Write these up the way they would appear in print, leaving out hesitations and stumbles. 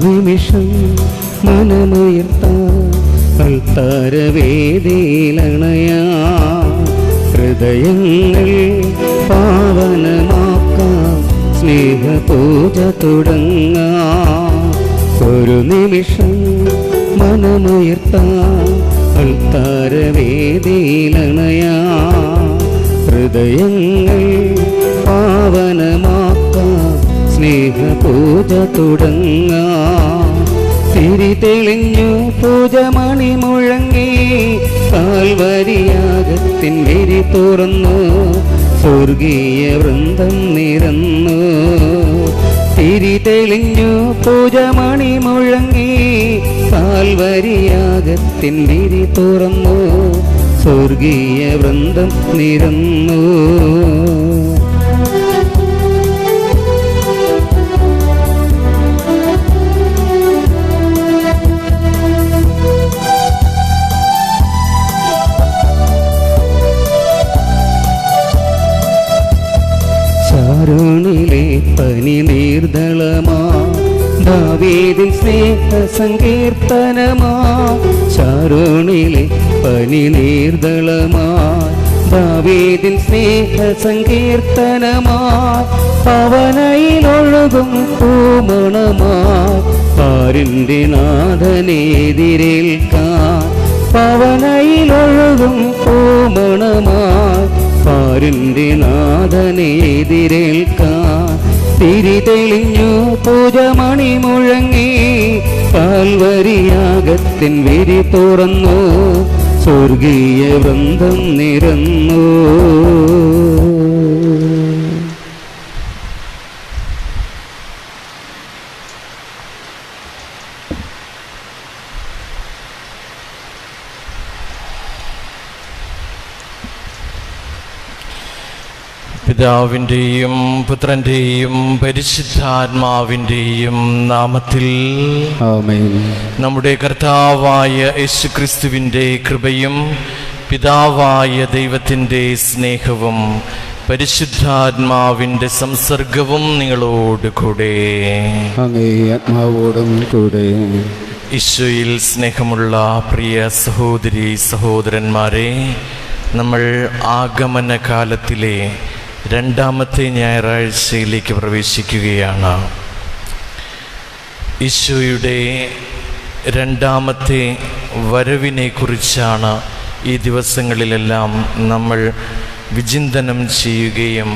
നിമിഷം മനമുയർത്താൻ അൾത്താരവേദിയിലണയാ, ഹൃദയങ്ങൾ പാവനമാക്കാം, സ്നേഹപൂജ തുടങ്ങാം. ഒരു നിമിഷം മനമുയർത്താൻ അൾത്താരവേദിയിലണയാ, ഹൃദയങ്ങൾ പാവനമാക്കാം, സ്നേഹപൂജ തുടങ്ങാം. തിരി തെളിഞ്ഞു പൂജമണി മുഴങ്ങി, കാൽവരിയാഗത്തിൻ വിരി തുറന്നു, സ്വർഗീയ വൃന്ദം നിരന്നു. തിരി തെളിഞ്ഞു പൂജമണി മുഴങ്ങി, കാൽവരിയാഗത്തിൻ വിരി തുറന്നു, സ്വർഗീയ വൃന്ദം നിരന്നു. ശാരോണിലെ പനി നീർദളമാ, ദാവീദിൻ സ്നേഹ സങ്കീർത്തനമാ. ശാരോണിലെ പനി നീർദളമാ, ദാവീദിൻ സ്നേഹ സങ്കീർത്തനമാ. പവനയിലൊഴുകും പൂമണമാ, പാരിൻ്റെ നാഥനെതിരേൽക്കാൻ. പവനയിലൊഴുകും പൂമണമാ, പാരിൻ്റെ നാഥനെതിരേൽക്കാൻ. തിരി തെളിഞ്ഞു പൂജമണി മുഴങ്ങി, കാൽവരിയാഗത്തിൻ വിരി തുറന്നു, സ്വർഗീയ വൃന്ദം നിരന്നു. പിതാവിൻ്റെയും പുത്രൻ്റെയും പരിശുദ്ധാത്മാവിൻ്റെയും നാമത്തിൽ ആമേൻ. നമ്മുടെ കർത്താവായ യേശുക്രിസ്തുവിൻ്റെ കൃപയും പിതാവായ ദൈവത്തിൻ്റെ സ്നേഹവും പരിശുദ്ധാത്മാവിൻ്റെ സംസർഗവും നിങ്ങളോട് കൂടെ. അങ്ങേ ആത്മാവോടും കൂടെ. ഈശോയിൽ സ്നേഹമുള്ള പ്രിയ സഹോദരി സഹോദരന്മാരെ, നമ്മൾ ആഗമന കാലത്തിലെ രണ്ടാമത്തെ ഞായറാഴ്ചയിലേക്ക് പ്രവേശിക്കുകയാണ്. ഈശോയുടെ രണ്ടാമത്തെ വരവിനെക്കുറിച്ചാണ് ഈ ദിവസങ്ങളിലെല്ലാം നമ്മൾ വിചിന്തനം ചെയ്യുകയും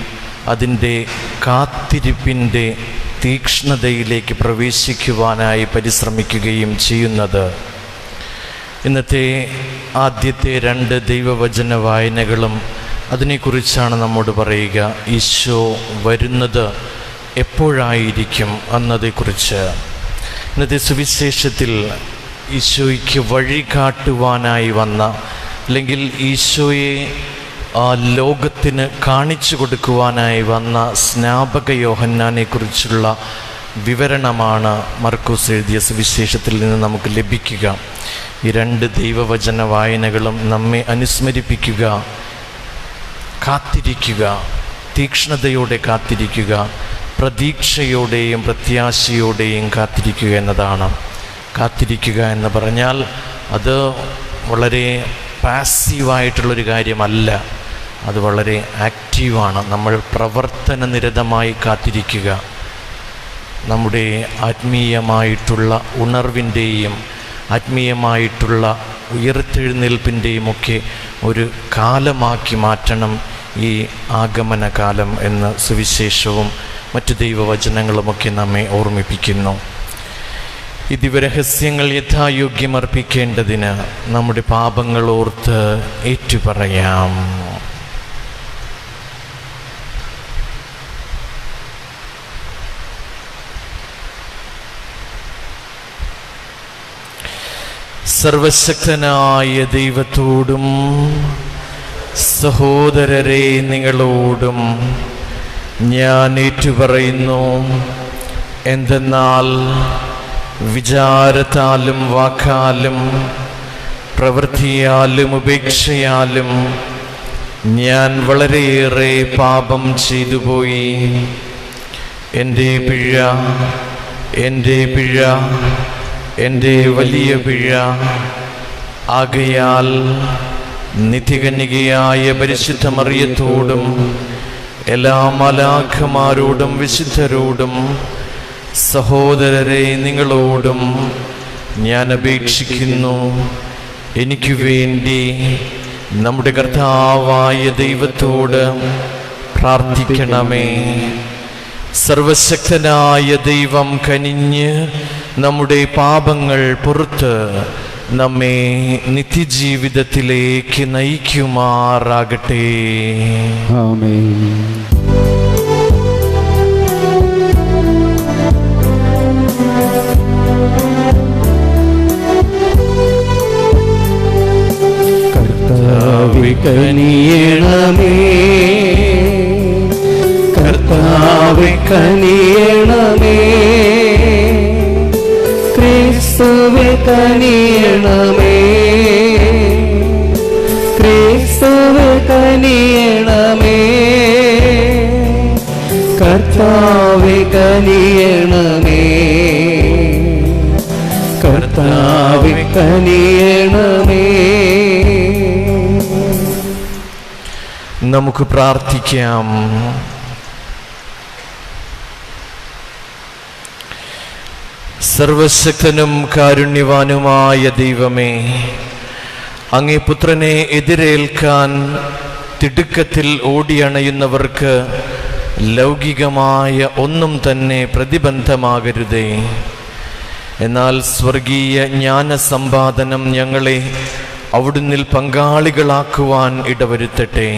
അതിൻ്റെ കാത്തിരിപ്പിൻ്റെ തീക്ഷ്ണതയിലേക്ക് പ്രവേശിക്കുവാനായി പരിശ്രമിക്കുകയും ചെയ്യുന്നത്. ഇന്നത്തെ ആദ്യത്തെ 2 ദൈവവചന വായനകളും അതിനെക്കുറിച്ചാണ് നമ്മോട് പറയുക. ഈശോ വരുന്നത് എപ്പോഴായിരിക്കും എന്നതേക്കുറിച്ച്. ഇന്നത്തെ സുവിശേഷത്തിൽ ഈശോയ്ക്ക് വഴി കാട്ടുവാനായി വന്ന, അല്ലെങ്കിൽ ഈശോയെ ലോകത്തിന് കാണിച്ചു കൊടുക്കുവാനായി വന്ന സ്നാപക യോഹന്നാനെക്കുറിച്ചുള്ള വിവരണമാണ് മർക്കോസ് എഴുതിയ സുവിശേഷത്തിൽ നിന്ന് നമുക്ക് ലഭിക്കുക. ഈ 2 ദൈവവചന വായനകളും നമ്മെ അനുസ്മരിപ്പിക്കുക, കാത്തിരിക്കുക, തീക്ഷ്ണതയോടെ കാത്തിരിക്കുക, പ്രതീക്ഷയോടെയും പ്രത്യാശയോടെയും കാത്തിരിക്കുക എന്നതാണ്. കാത്തിരിക്കുക എന്ന് പറഞ്ഞാൽ അത് വളരെ പാസീവായിട്ടുള്ളൊരു കാര്യമല്ല, അത് വളരെ ആക്റ്റീവാണ്. നമ്മൾ പ്രവർത്തന നിരതമായി കാത്തിരിക്കുക. നമ്മുടെ ആത്മീയമായിട്ടുള്ള ഉണർവിൻ്റെയും ആത്മീയമായിട്ടുള്ള ഉയർത്തെഴുന്നേൽപ്പിൻ്റെയും ഒക്കെ ഒരു കാലമാക്കി മാറ്റണം ഈ ആഗമന കാലം എന്ന് സുവിശേഷവും മറ്റു ദൈവവചനങ്ങളുമൊക്കെ നമ്മെ ഓർമ്മിപ്പിക്കുന്നു. ഈ ദിവ്യരഹസ്യങ്ങൾ യഥായോഗ്യം അർപ്പിക്കേണ്ടതിന് നമ്മുടെ പാപങ്ങൾ ഓർത്ത് ഏറ്റുപറയാം. സർവശക്തനായ ദൈവത്തോടും സഹോദരരെ നിങ്ങളോടും ഞാൻ ഏറ്റുപറയുന്നു. എന്തെന്നാൽ വിചാരത്താലും വാക്കാലും പ്രവൃത്തിയാലും ഉപേക്ഷയാലും ഞാൻ വളരെയേറെ പാപം ചെയ്തുപോയി. എൻ്റെ പിഴ എൻ്റെ പിഴ, എൻ്റെ വലിയ പിഴ. ആകയാൽ നിത്യകന്യകയായ പരിശുദ്ധ മറിയത്തോടും എല്ലാ മാലാഖമാരോടും വിശുദ്ധരോടും സഹോദരരെ നിങ്ങളോടും ഞാൻ അപേക്ഷിക്കുന്നു, എനിക്ക് വേണ്ടി നമ്മുടെ കർത്താവായ ദൈവത്തോട് പ്രാർത്ഥിക്കണമേ. സർവശക്തനായ ദൈവം കനിഞ്ഞ് നമ്മുടെ പാപങ്ങൾ പുറത്ത് നമ്മെ നിത്യജീവിതത്തിലേക്ക് നയിക്കുമാറാകട്ടെ. ആമേൻ. കർത്താവേ കനിയണമേ, കർത്താവേ കനിയണമേ, ക്രിസ്തുവേ കനിയണമേ, ക്രിസ്തുവേ കനിയണമേ, കർത്താവേ കനിയണമേ, കർത്താവേ കനിയണമേ. നമുക്ക് പ്രാർത്ഥിക്കാം. സർവശക്തനും കാരുണ്യവാനുമായ ദൈവമേ, അങ്ങേ പുത്രനെ എതിരേൽക്കാൻ തിടുക്കത്തിൽ ഓടിയണയുന്നവർക്ക് ലൗകികമായ ഒന്നും തന്നെ പ്രതിബന്ധമാകരുതേ. എന്നാൽ സ്വർഗീയ ജ്ഞാനസമ്പാദനം ഞങ്ങളെ അവിടുന്നിൽ പങ്കാളികളാക്കുവാൻ ഇടവരുത്തട്ടെ.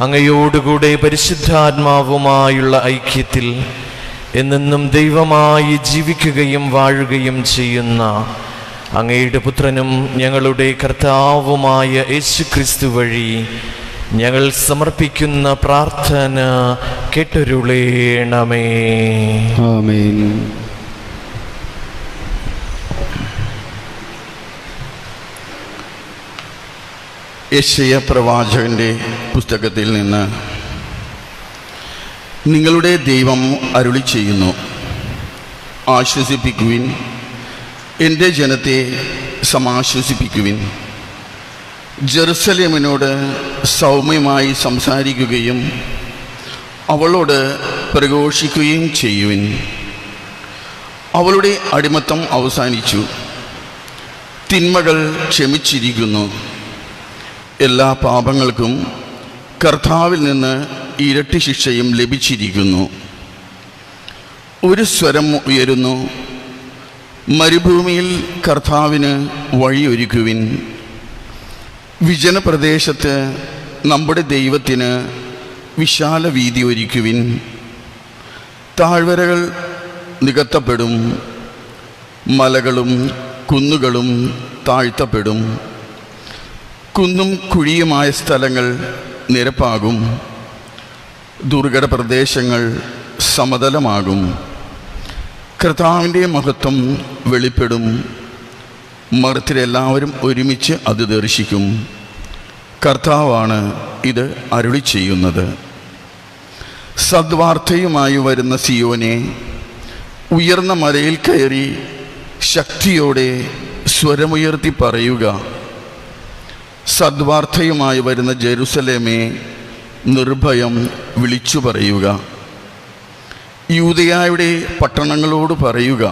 അങ്ങയോടുകൂടെ പരിശുദ്ധാത്മാവുമായുള്ള ഐക്യത്തിൽ എന്നെന്നും ദൈവമായി ജീവിക്കുകയും വാഴുകയും ചെയ്യുന്ന അങ്ങയുടെ പുത്രനും ഞങ്ങളുടെ കർത്താവുമായ യേശുക്രിസ്തു വഴി ഞങ്ങൾ സമർപ്പിക്കുന്ന പ്രാർത്ഥന കേട്ടരുളേണമേ. ആമേൻ. യെശയ്യാ പ്രവാചകന്റെ പുസ്തകത്തിൽ നിന്ന്, നിങ്ങളുടെ ദൈവം അരുളി ചെയ്യുന്നു, ആശ്വസിപ്പിക്കുവിൻ, എൻ്റെ ജനത്തെ സമാശ്വസിപ്പിക്കുവിൻ. ജെറുസലേമിനോട് സൗമ്യമായി സംസാരിക്കുകയും അവളോട് പ്രഘോഷിക്കുകയും ചെയ്യുവിൻ. അവളുടെ അടിമത്തം അവസാനിച്ചു, തിന്മകൾ ക്ഷമിച്ചിരിക്കുന്നു. എല്ലാ പാപങ്ങൾക്കും കർത്താവിൽ നിന്ന് ഇരട്ടി ശിക്ഷയും ലഭിച്ചിരിക്കുന്നു. ഒരു സ്വരം ഉയരുന്നു, മരുഭൂമിയിൽ കർത്താവിന് വഴിയൊരുക്കുവിൻ. വിജനപ്രദേശത്ത് നമ്മുടെ ദൈവത്തിന് വിശാല വീതി ഒരുക്കുവിൻ. താഴ്വരകൾ നികത്തപ്പെടും, മലകളും കുന്നുകളും താഴ്ത്തപ്പെടും. കുന്നും കുഴിയുമായ സ്ഥലങ്ങൾ നിരപ്പാകും, ദുർഘട പ്രദേശങ്ങൾ സമതലമാകും. കർത്താവിൻ്റെ മഹത്വം വെളിപ്പെടും, മർത്യരെല്ലാവരും ഒരുമിച്ച് അത് ദർശിക്കും. കർത്താവാണ് ഇത് അരുളി ചെയ്യുന്നത്. സദ്വാർത്തയുമായി വരുന്ന സിയോനെ, ഉയർന്ന മലയിൽ കയറി ശക്തിയോടെ സ്വരമുയർത്തി പറയുക. സദ്വാർത്തയുമായി വരുന്ന ജെറുസലേമേ, നിർഭയം വിളിച്ചു പറയുക. യൂദയായുടെ പട്ടണങ്ങളോട് പറയുക,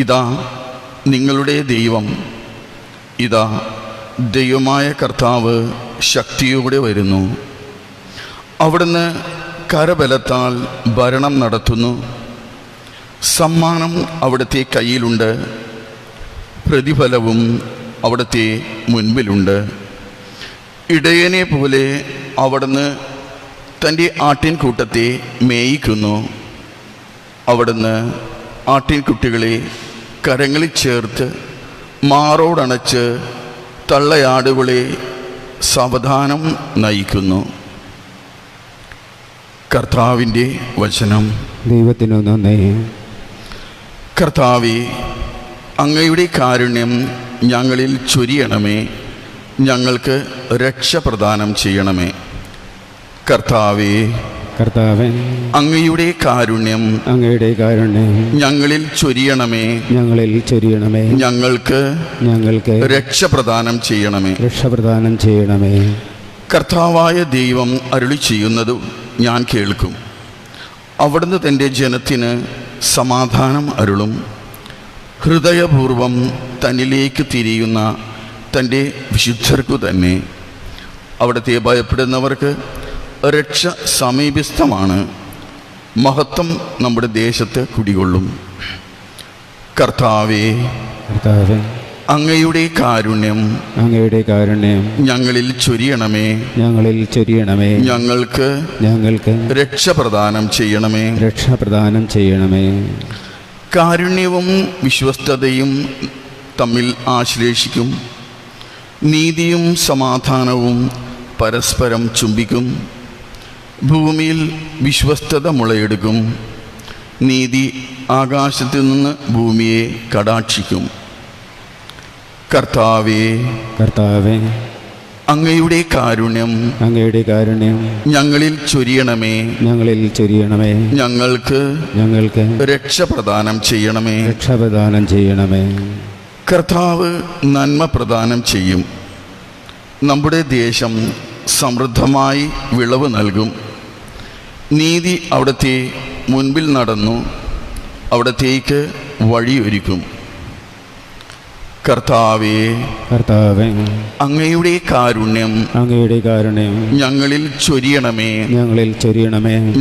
ഇതാ നിങ്ങളുടെ ദൈവം, ഇതാ ദൈവമായ കർത്താവ് ശക്തിയോടെ വരുന്നു. അവിടുന്ന് കരബലത്താൽ ഭരണം നടത്തുന്നു. സമ്മാനം അവിടുത്തെ കയ്യിലുണ്ട്, പ്രതിഫലവും അവിടുത്തെ മുൻപിലുണ്ട്. ഇടയനെ പോലെ അവിടുന്ന് തൻ്റെ ആട്ടിൻകൂട്ടത്തെ മേയിക്കുന്നു. അവിടുന്ന് ആട്ടിൻകുട്ടികളെ കരങ്ങളിൽ ചേർത്ത് മാറോടണച്ച് തള്ളയാടുകളെ സാവധാനം നയിക്കുന്നു. കർത്താവിൻ്റെ വചനം. ദൈവത്തിനു നന്ദി. കർത്താവേ, അങ്ങയുടെ കാരുണ്യം ഞങ്ങളിൽ ചൊരിയണമേ, ഞങ്ങൾക്ക് രക്ഷ പ്രദാനം ചെയ്യണമേ. കർത്താവേ, കർത്താവേ, അങ്ങയുടെ കാരുണ്യം അങ്ങയുടെ കാരുണ്യം ഞങ്ങളിൽ ചൊരിയണമേ. ഞങ്ങളിൽ ചൊരിയണമേ. ഞങ്ങൾക്ക് രക്ഷ പ്രദാനം ചെയ്യണമേ. രക്ഷ പ്രദാനം ചെയ്യണമേ. കർത്താവായ ദൈവം അരുളി ചെയ്യുന്നത് ഞാൻ കേൾക്കും. അവിടുന്ന് തൻ്റെ ജനത്തിന് സമാധാനം അരുളും. ഹൃദയപൂർവം തന്നിലേക്ക് തിരിയുന്ന തൻ്റെ വിശുദ്ധർക്കു തന്നെ. അവിടുത്തെ ഭയപ്പെടുന്നവർക്ക് രക്ഷ സമീപസ്ഥമാണ്. മഹത്വം നമ്മുടെ ദേശത്ത് കുടികൊള്ളും. കർത്താവേ, അങ്ങയുടെ കാരുണ്യം ഞങ്ങളിൽ ചൊരിയണമേ. ഞങ്ങൾക്ക് രക്ഷ പ്രദാനം ചെയ്യണമേ. കാരുണ്യവും വിശ്വസ്തതയും തമ്മിൽ ആശ്ലേഷിക്കും. നീതിയും സമാധാനവും പരസ്പരം ചുംബിക്കും. ഭൂമിയിൽ വിശ്വസ്തത മുളയെടുക്കും. നീതി ആകാശത്തു നിന്ന് ഭൂമിയെ കടാക്ഷിക്കും. കർത്താവേ, അങ്ങയുടെ കാരുണ്യം ഞങ്ങളിൽ ചൊരിയണമേ. ഞങ്ങൾക്ക് രക്ഷ പ്രദാനം ചെയ്യണമേ. കർത്താവ് നന്മ പ്രദാനം ചെയ്യും. നമ്മുടെ ദേശം സമൃദ്ധമായി വിളവ് നൽകും. നീതി അവിടുത്തെ മുൻപിൽ നടന്നു അവിടത്തേക്ക് വഴിയൊരുക്കും. കർത്താവേ, അങ്ങയുടെ കാരുണ്യം ഞങ്ങളിൽ ചൊരിയണമേ.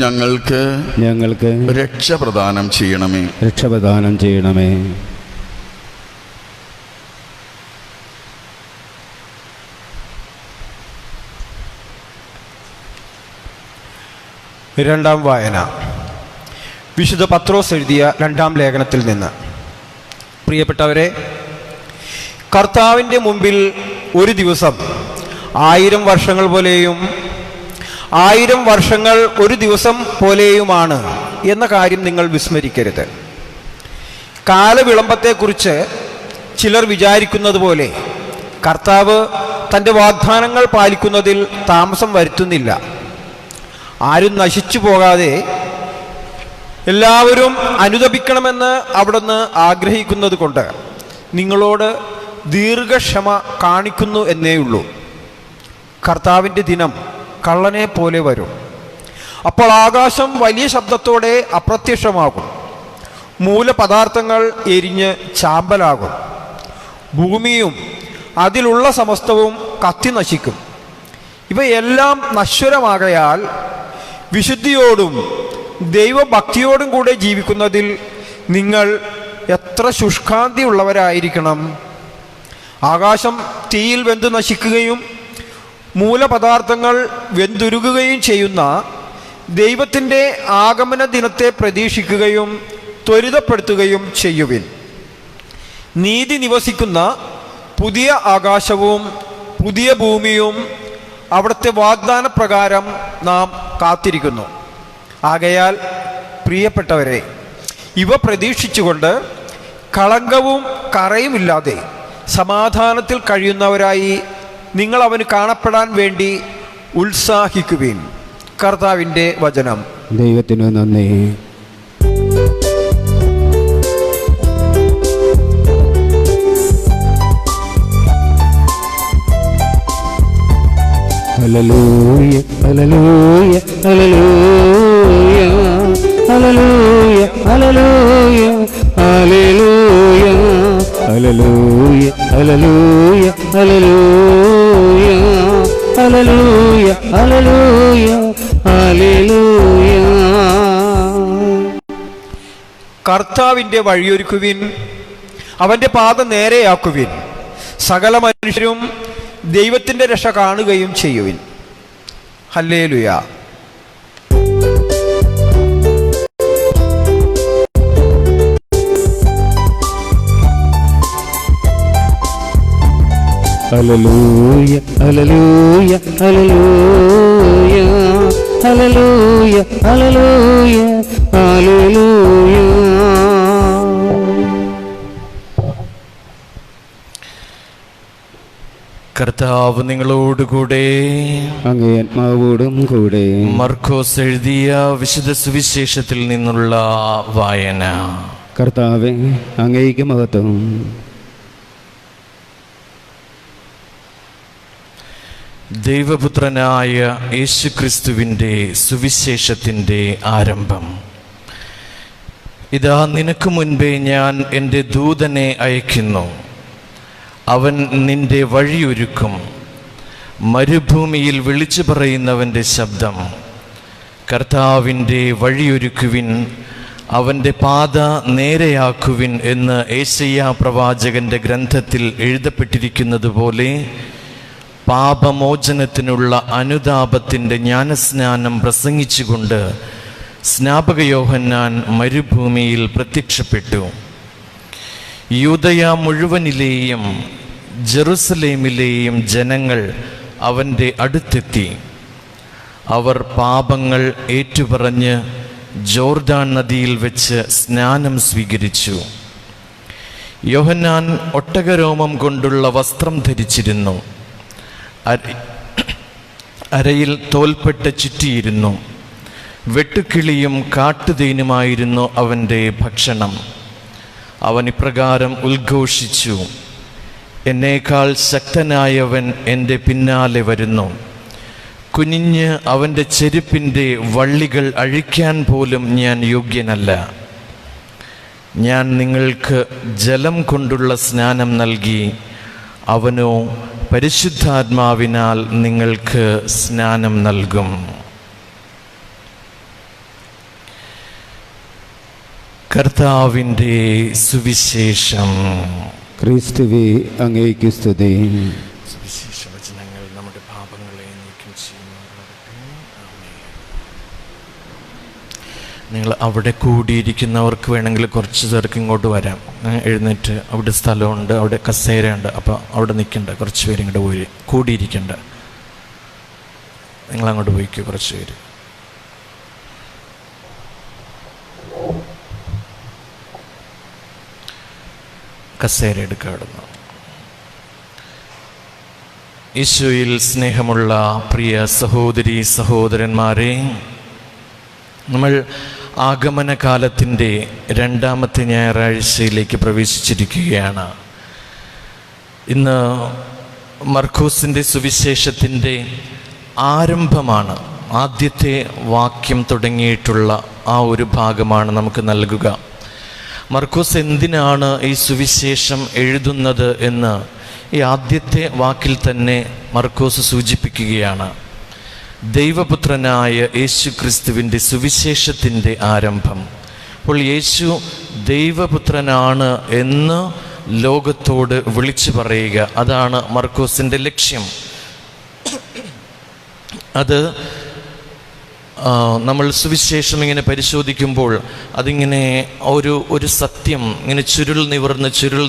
ഞങ്ങൾക്ക് രക്ഷ പ്രദാനം ചെയ്യണമേ. രണ്ടാം വായന. വിശുദ്ധ പത്രോസ് എഴുതിയ രണ്ടാം ലേഖനത്തിൽ നിന്ന്. പ്രിയപ്പെട്ടവരെ, കർത്താവിൻ്റെ മുമ്പിൽ ഒരു ദിവസം 1000 വർഷങ്ങൾ പോലെയും 1000 വർഷങ്ങൾ ഒരു ദിവസം പോലെയുമാണ് എന്ന കാര്യം നിങ്ങൾ വിസ്മരിക്കരുത്. കാലവിളംബത്തെക്കുറിച്ച് ചിലർ വിചാരിക്കുന്നത് പോലെ കർത്താവ് തൻ്റെ വാഗ്ദാനങ്ങൾ പാലിക്കുന്നതിൽ താമസം വരുത്തുന്നില്ല. ആരും നശിച്ചു പോകാതെ എല്ലാവരും അനുതപിക്കണമെന്ന് അവിടുന്ന് ആഗ്രഹിക്കുന്നത് കൊണ്ട് നിങ്ങളോട് ദീർഘക്ഷമ കാണിക്കുന്നു എന്നേയുള്ളൂ. കർത്താവിൻ്റെ ദിനം കള്ളനെ പോലെ വരും. അപ്പോൾ ആകാശം വലിയ ശബ്ദത്തോടെ അപ്രത്യക്ഷമാകും. മൂലപദാർത്ഥങ്ങൾ എരിഞ്ഞ് ചാമ്പലാകും. ഭൂമിയും അതിലുള്ള സമസ്തവും കത്തി നശിക്കും. ഇവയെല്ലാം നശ്വരമാകയാൽ വിശുദ്ധിയോടും ദൈവഭക്തിയോടും കൂടെ ജീവിക്കുന്നതിൽ നിങ്ങൾ എത്ര ശുഷ്കാന്തിയുള്ളവരായിരിക്കണം. ആകാശം തീയിൽ വെന്തു നശിക്കുകയും മൂലപദാർത്ഥങ്ങൾ വെന്തുരുകുകയും ചെയ്യുന്ന ദൈവത്തിൻ്റെ ആഗമന ദിനത്തെ പ്രതീക്ഷിക്കുകയും ത്വരിതപ്പെടുത്തുകയും ചെയ്യുവിൻ. നീതി നിവസിക്കുന്ന പുതിയ ആകാശവും പുതിയ ഭൂമിയും അവിടുത്തെ വാഗ്ദാന പ്രകാരം നാം കാത്തിരിക്കുന്നു. ആകയാൽ പ്രിയപ്പെട്ടവരെ, ഇവ പ്രതീക്ഷിച്ചുകൊണ്ട് കളങ്കവും കറയുമില്ലാതെ സമാധാനത്തിൽ കഴിയുന്നവരായി നിങ്ങൾ അവന് കാണപ്പെടാൻ വേണ്ടി ഉത്സാഹിക്കുവിൻ. കർത്താവിൻ്റെ വചനം. ദൈവത്തിനു നന്ദി. Hallelujah, hallelujah, hallelujah, hallelujah, hallelujah, hallelujah, hallelujah, hallelujah, hallelujah, hallelujah, hallelujah, hallelujah. കർത്താവിൻ്റെ വഴിയൊരുക്കുവിൻ, അവൻ്റെ പാത നേരെയാക്കുവിൻ. സകല മനുഷ്യരും ദൈവത്തിൻ്റെ രക്ഷ കാണുകയും ചെയ്യുവിൻ. Hallelujah. Hallelujah, hallelujah, hallelujah, hallelujah, hallelujah, hallelujah. കർത്താവ് നിങ്ങളോടുകൂടെ. അങ്ങേ ആത്മാവോടും കൂടെ. മർക്കോസ് എഴുതിയ വിശുദ്ധ സുവിശേഷത്തിൽ നിന്നുള്ള വായന. കർത്താവേ, അങ്ങേക്ക് മഹത്വം. ദൈവപുത്രനായ യേശുക്രിസ്തുവിൻ്റെ സുവിശേഷത്തിൻ്റെ ആരംഭം. ഇതാ, നിനക്ക് മുൻപേ ഞാൻ എൻ്റെ ദൂതനെ അയക്കുന്നു. അവൻ നിന്റെ വഴിയൊരുക്കും. മരുഭൂമിയിൽ വിളിച്ചു പറയുന്നവൻ്റെ ശബ്ദം, കർത്താവിൻ്റെ വഴിയൊരുക്കുവിൻ, അവൻ്റെ പാത നേരെയാക്കുവിൻ എന്ന് യേശയ്യാ പ്രവാചകന്റെ ഗ്രന്ഥത്തിൽ എഴുതപ്പെട്ടിരിക്കുന്നത് പോലെ പാപമോചനത്തിനുള്ള അനുതാപത്തിൻ്റെ ജ്ഞാനസ്നാനം പ്രസംഗിച്ചുകൊണ്ട് സ്നാപക യോഹന്നാൻ മരുഭൂമിയിൽ പ്രത്യക്ഷപ്പെട്ടു. യൂദയ മുഴുവനിലെയും ജെറുസലേമിലെയും ജനങ്ങൾ അവൻ്റെ അടുത്തെത്തി. അവർ പാപങ്ങൾ ഏറ്റുപറഞ്ഞ് ജോർദാൻ നദിയിൽ വെച്ച് സ്നാനം സ്വീകരിച്ചു. യോഹന്നാൻ ഒട്ടകരോമം കൊണ്ടുള്ള വസ്ത്രം ധരിച്ചിരുന്നു. അരയിൽ തോൽപ്പെട്ട് ചുറ്റിയിരുന്നു. വെട്ടുക്കിളിയും കാട്ടുതേനുമായിരുന്നു അവൻ്റെ ഭക്ഷണം. അവൻ ഇപ്രകാരം ഉദ്ഘോഷിച്ചു: എന്നേക്കാൾ ശക്തനായവൻ എൻ്റെ പിന്നാലെ വരുന്നു. കുനിഞ്ഞ് അവൻ്റെ ചെരുപ്പിൻ്റെ വള്ളികൾ അഴിക്കാൻ പോലും ഞാൻ യോഗ്യനല്ല. ഞാൻ നിങ്ങൾക്ക് ജലം കൊണ്ടുള്ള സ്നാനം നൽകി, അവനോ പരിശുദ്ധാത്മാവിനാൽ നിങ്ങൾക്ക് സ്നാനം നൽകും. കർത്താവിൻ്റെ സുവിശേഷം. ക്രിസ്തുവേ, അങ്ങേക്ക് സ്തുതി. സുവിശേഷ വചനങ്ങൾ നമ്മുടെ പാപങ്ങളെ നീക്കം ചെയ്യുന്നവരാകട്ടെ. നിങ്ങൾ അവിടെ കൂടിയിരിക്കുന്നവർക്ക് വേണമെങ്കിൽ കുറച്ച് പേർക്ക് ഇങ്ങോട്ട് വരാം. എഴുന്നേറ്റ്, അവിടെ സ്ഥലമുണ്ട്, അവിടെ കസേരയുണ്ട്, അപ്പോൾ അവിടെ നിൽക്കണ്ട. കുറച്ച് പേര് ഇങ്ങോട്ട് പോയി കൂടിയിരിക്കണ്ട. നിങ്ങളങ്ങോട്ട് പോയിക്കോ കുറച്ച് പേര്. കസേര എടുക്കാടുന്നു. ഈശോയിൽ സ്നേഹമുള്ള പ്രിയ സഹോദരി സഹോദരന്മാരെ, നമ്മൾ ആഗമനകാലത്തിൻ്റെ രണ്ടാമത്തെ ഞായറാഴ്ചയിലേക്ക് പ്രവേശിച്ചിരിക്കുകയാണ്. ഇന്ന് മർക്കോസിൻ്റെ സുവിശേഷത്തിൻ്റെ ആരംഭമാണ്. ആദ്യത്തെ വാക്യം തുടങ്ങിയിട്ടുള്ള ആ ഒരു ഭാഗമാണ് നമുക്ക് നൽകുക. മർക്കോസ് എന്തിനാണ് ഈ സുവിശേഷം എഴുതുന്നത് എന്ന് ഈ ആദ്യത്തെ വാക്കിൽ തന്നെ മർക്കോസ് സൂചിപ്പിക്കുകയാണ്. ദൈവപുത്രനായ യേശു ക്രിസ്തുവിൻ്റെ സുവിശേഷത്തിൻ്റെ ആരംഭം. അപ്പോൾ യേശു ദൈവപുത്രനാണ് എന്ന് ലോകത്തോട് വിളിച്ചു പറയുക, അതാണ് മർക്കോസിൻ്റെ ലക്ഷ്യം. അത് നമ്മൾ സുവിശേഷം ഇങ്ങനെ പരിശോധിക്കുമ്പോൾ അതിങ്ങനെ ഒരു സത്യം ഇങ്ങനെ ചുരുൾ